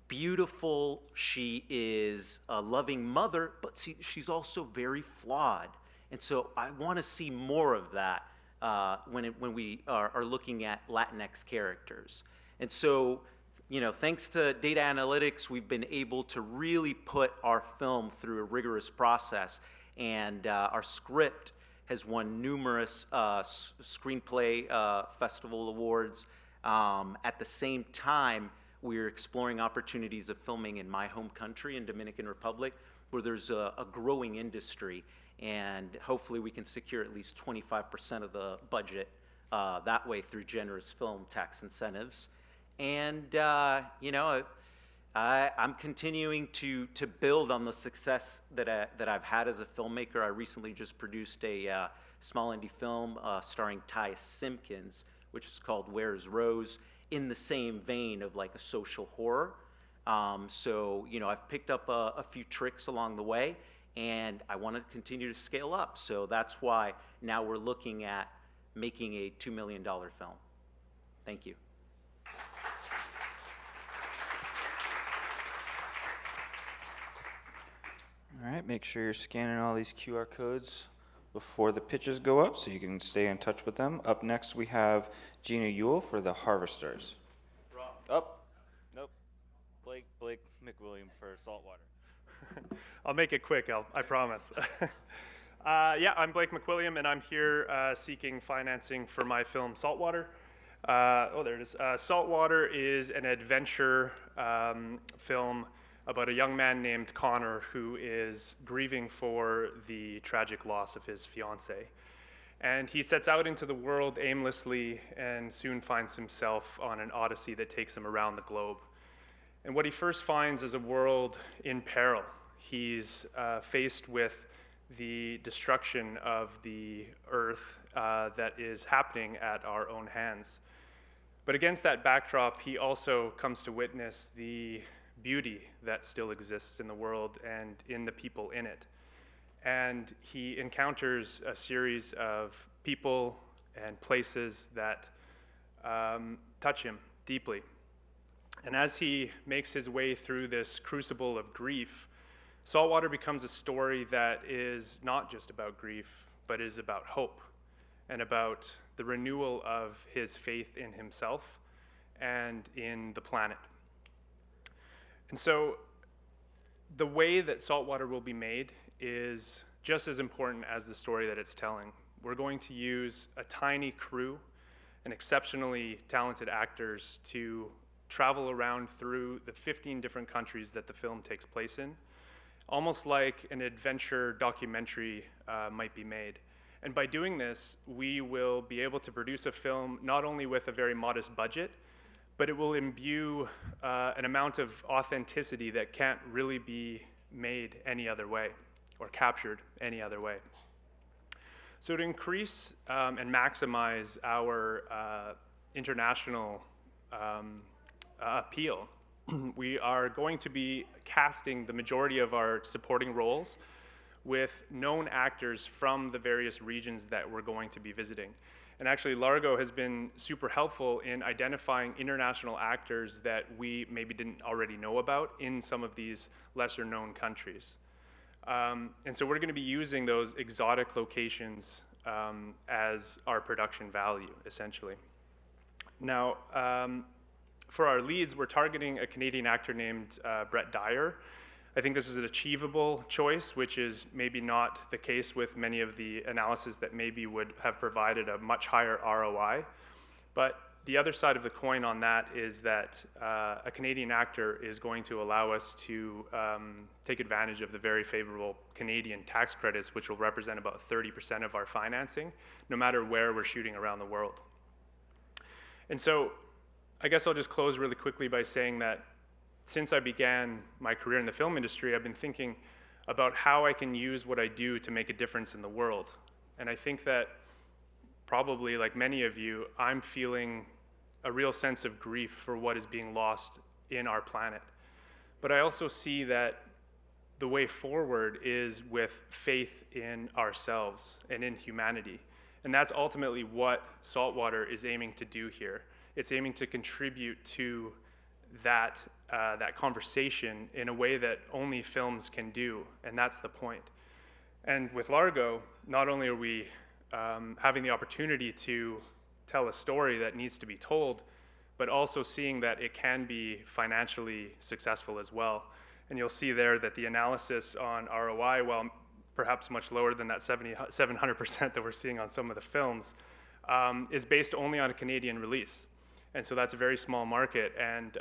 beautiful, she is a loving mother, but she's also very flawed. And so I want to see more of that when we are looking at Latinx characters. And so, you know, thanks to data analytics, we've been able to really put our film through a rigorous process, and our script has won numerous screenplay festival awards. At the same time, we're exploring opportunities of filming in my home country, in Dominican Republic, where there's a growing industry, and hopefully we can secure at least 25% of the budget that way through generous film tax incentives. And, you know, I'm continuing to build on the success that I've had as a filmmaker. I recently just produced a small indie film starring Ty Simpkins, which is called Where's Rose, in the same vein of like a social horror. So, you know, I've picked up a few tricks along the way, and I want to continue to scale up. So that's why now we're looking at making a $2 million film. Thank you. All right, make sure you're scanning all these QR codes before the pitches go up so you can stay in touch with them. Up next, we have Gina Ewell for The Harvesters. Up. Nope. Blake McWilliam for Saltwater. I'll make it quick, I promise. Yeah, I'm Blake McWilliam, and I'm here seeking financing for my film Saltwater. Oh, there it is. Saltwater is an adventure film about a young man named Connor who is grieving for the tragic loss of his fiancée. And he sets out into the world aimlessly and soon finds himself on an odyssey that takes him around the globe. And what he first finds is a world in peril. He's faced with the destruction of the earth that is happening at our own hands. But against that backdrop, he also comes to witness the beauty that still exists in the world and in the people in it. And he encounters a series of people and places that touch him deeply. And as he makes his way through this crucible of grief, Saltwater becomes a story that is not just about grief, but is about hope and about the renewal of his faith in himself and in the planet. And so the way that Saltwater will be made is just as important as the story that it's telling. We're going to use a tiny crew and exceptionally talented actors to travel around through the 15 different countries that the film takes place in, almost like an adventure documentary might be made. And by doing this, we will be able to produce a film not only with a very modest budget, but it will imbue an amount of authenticity that can't really be made any other way or captured any other way. So to increase and maximize our international appeal. We are going to be casting the majority of our supporting roles with known actors from the various regions that we're going to be visiting. And actually, Largo has been super helpful in identifying international actors that we maybe didn't already know about in some of these lesser known countries. And so we're going to be using those exotic locations as our production value, essentially. Now, for our leads, we're targeting a Canadian actor named Brett Dyer. I think this is an achievable choice, which is maybe not the case with many of the analyses that maybe would have provided a much higher ROI. But the other side of the coin on that is that a Canadian actor is going to allow us to take advantage of the very favorable Canadian tax credits, which will represent about 30% of our financing, no matter where we're shooting around the world. And so I guess I'll just close really quickly by saying that since I began my career in the film industry, I've been thinking about how I can use what I do to make a difference in the world. And I think that probably, like many of you, I'm feeling a real sense of grief for what is being lost in our planet. But I also see that the way forward is with faith in ourselves and in humanity. And that's ultimately what Saltwater is aiming to do here. It's aiming to contribute to that conversation in a way that only films can do, and that's the point. And with Largo, not only are we having the opportunity to tell a story that needs to be told, but also seeing that it can be financially successful as well. And you'll see there that the analysis on ROI, while perhaps much lower than that 700% that we're seeing on some of the films, is based only on a Canadian release. And so that's a very small market, and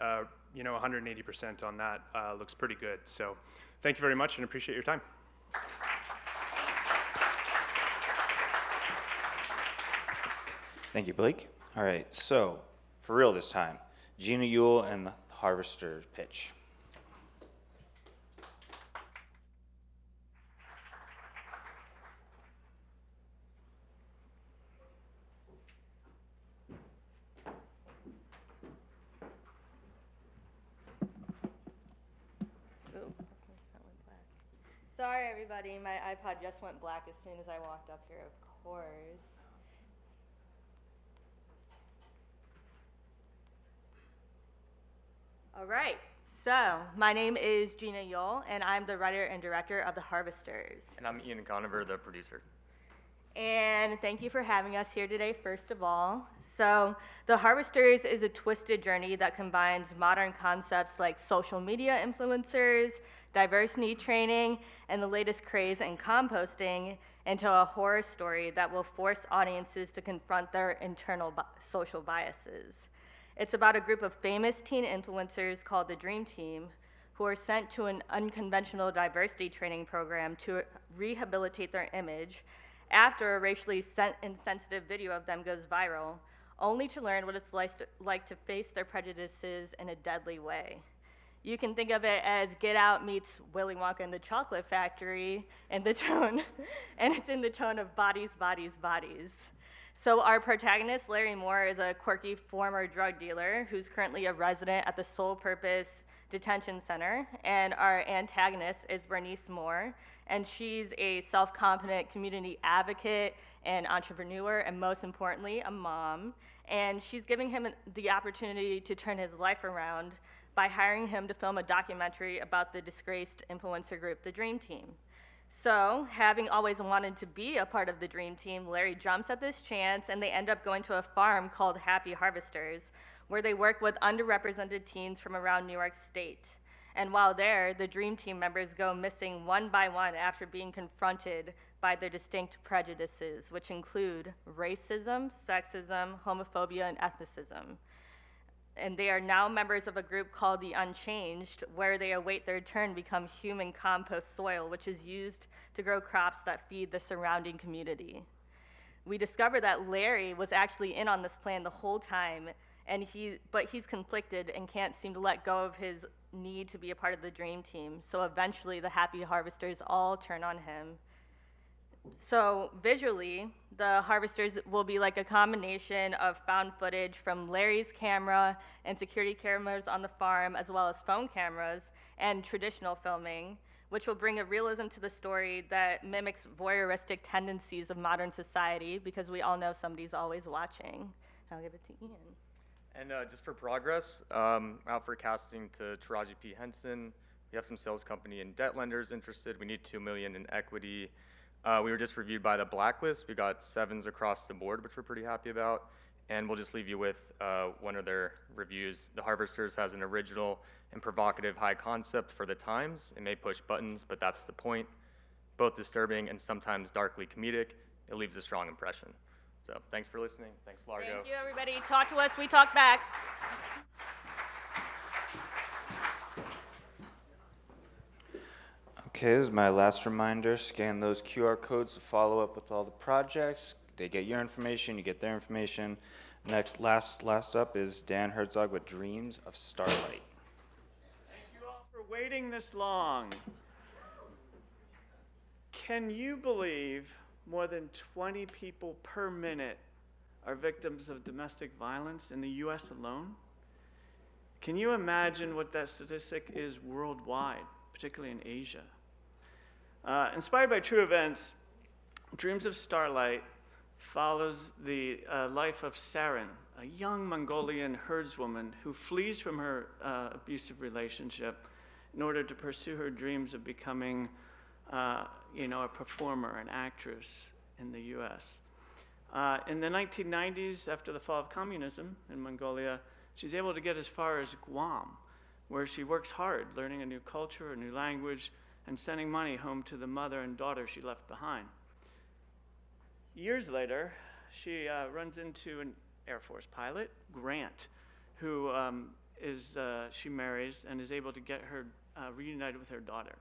180% on that looks pretty good. So thank you very much and appreciate your time. Thank you, Blake. All right, so for real this time, Gina Yule and the Harvester pitch. Sorry, everybody. My iPod just went black as soon as I walked up here, of course. All right. So, my name is Gina Yule, and I'm the writer and director of The Harvesters. And I'm Ian Conover, the producer. And thank you for having us here today, first of all. So, The Harvesters is a twisted journey that combines modern concepts like social media influencers, diversity training, and the latest craze in composting into a horror story that will force audiences to confront their internal social biases. It's about a group of famous teen influencers called the Dream Team who are sent to an unconventional diversity training program to rehabilitate their image after a racially insensitive video of them goes viral, only to learn what it's like to face their prejudices in a deadly way. You can think of it as Get Out meets Willy Wonka and the Chocolate Factory, and it's in the tone of bodies, bodies, bodies. So our protagonist, Larry Moore, is a quirky former drug dealer who's currently a resident at the Sole Purpose Detention Center, and our antagonist is Bernice Moore, and she's a self-confident community advocate and entrepreneur, and most importantly, a mom, and she's giving him the opportunity to turn his life around by hiring him to film a documentary about the disgraced influencer group, the Dream Team. So, having always wanted to be a part of the Dream Team, Larry jumps at this chance, and they end up going to a farm called Happy Harvesters, where they work with underrepresented teens from around New York State. And while there, the Dream Team members go missing one by one after being confronted by their distinct prejudices, which include racism, sexism, homophobia, and ethnicism. And they are now members of a group called the Unchanged, where they await their turn to become human compost soil, which is used to grow crops that feed the surrounding community. We discover that Larry was actually in on this plan the whole time, but he's conflicted and can't seem to let go of his need to be a part of the Dream Team. So eventually the Happy Harvesters all turn on him. So visually, the harvesters will be like a combination of found footage from Larry's camera and security cameras on the farm, as well as phone cameras and traditional filming, which will bring a realism to the story that mimics voyeuristic tendencies of modern society, because we all know somebody's always watching. I'll give it to Ian. And just for progress, out for casting to Taraji P. Henson. We have some sales company and debt lenders interested. We need $2 million in equity. We were just reviewed by the Blacklist. We got 7s across the board, which we're pretty happy about. And we'll just leave you with one of their reviews. The Harvesters has an original and provocative high concept for the times. It may push buttons, but that's the point. Both disturbing and sometimes darkly comedic. It leaves a strong impression. So thanks for listening. Thanks, Largo. Thank you, everybody. Talk to us. We talk back. Okay, this is my last reminder. Scan those QR codes to follow up with all the projects. They get your information, you get their information. Last up is Dan Herzog with Dreams of Starlight. Thank you all for waiting this long. Can you believe more than 20 people per minute are victims of domestic violence in the US alone? Can you imagine what that statistic is worldwide, particularly in Asia? Inspired by true events, Dreams of Starlight follows the life of Shirin, a young Mongolian herdswoman who flees from her abusive relationship in order to pursue her dreams of becoming a performer, an actress in the US. In the 1990s, after the fall of communism in Mongolia, she's able to get as far as Guam, where she works hard, learning a new culture, a new language, and sending money home to the mother and daughter she left behind. Years later, she runs into an Air Force pilot, Grant, who she marries and is able to get her reunited with her daughter.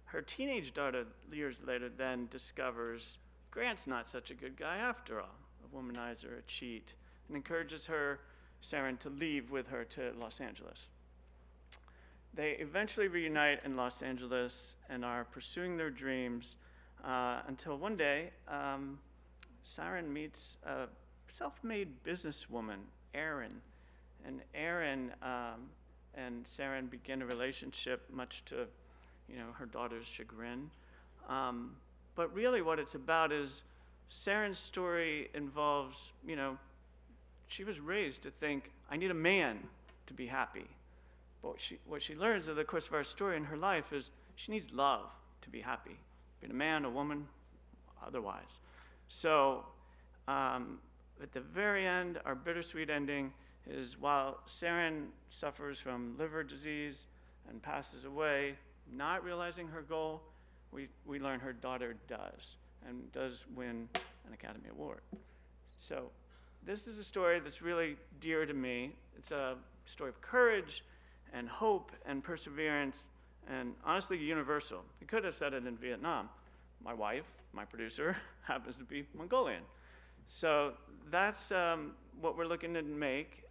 Her teenage daughter, years later, then discovers Grant's not such a good guy after all, a womanizer, a cheat, and encourages her, Shirin, to leave with her to Los Angeles. They eventually reunite in Los Angeles and are pursuing their dreams until one day, Shirin meets a self-made businesswoman, Erin. And Erin and Shirin begin a relationship, much to her daughter's chagrin. But really what it's about is Shirin's story involves, she was raised to think, I need a man to be happy. But what she learns over the course of our story in her life is she needs love to be happy. Being a man, a woman, otherwise. So at the very end, our bittersweet ending is while Shirin suffers from liver disease and passes away, not realizing her goal, we learn her daughter does, and does win an Academy Award. So this is a story that's really dear to me. It's a story of courage and hope and perseverance, and honestly universal. You could have said it in Vietnam. My wife, my producer, happens to be Mongolian. So that's what we're looking to make.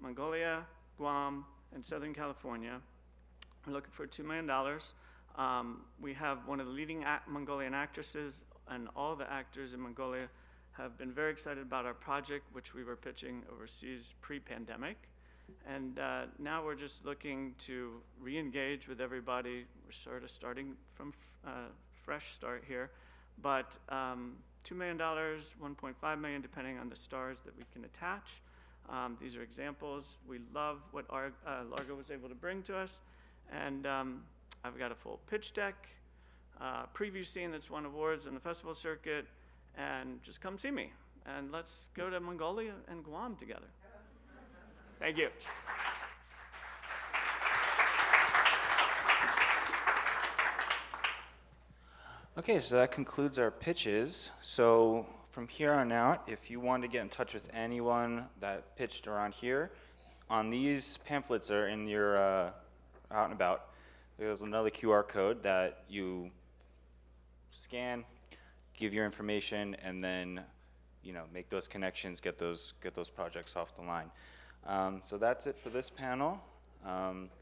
Mongolia, Guam, and Southern California. We're looking for $2 million. We have one of the leading Mongolian actresses, and all the actors in Mongolia have been very excited about our project, which we were pitching overseas pre-pandemic. And now we're just looking to re-engage with everybody. We're sort of starting from fresh start here. But $2 million, $1.5 million, depending on the stars that we can attach. These are examples. We love what Largo was able to bring to us. And I've got a full pitch deck, preview scene that's won awards in the festival circuit. And just come see me. And let's go to Mongolia and Guam together. Thank you. Okay, so that concludes our pitches. So from here on out, if you want to get in touch with anyone that pitched around here, on these pamphlets that are in your out and about, there's another QR code that you scan, give your information, and then make those connections, get those projects off the line. So that's it for this panel.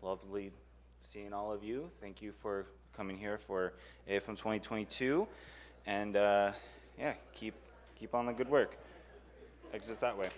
Lovely seeing all of you. Thank you for coming here for AFM 2022. And yeah, keep on the good work. Exit that way.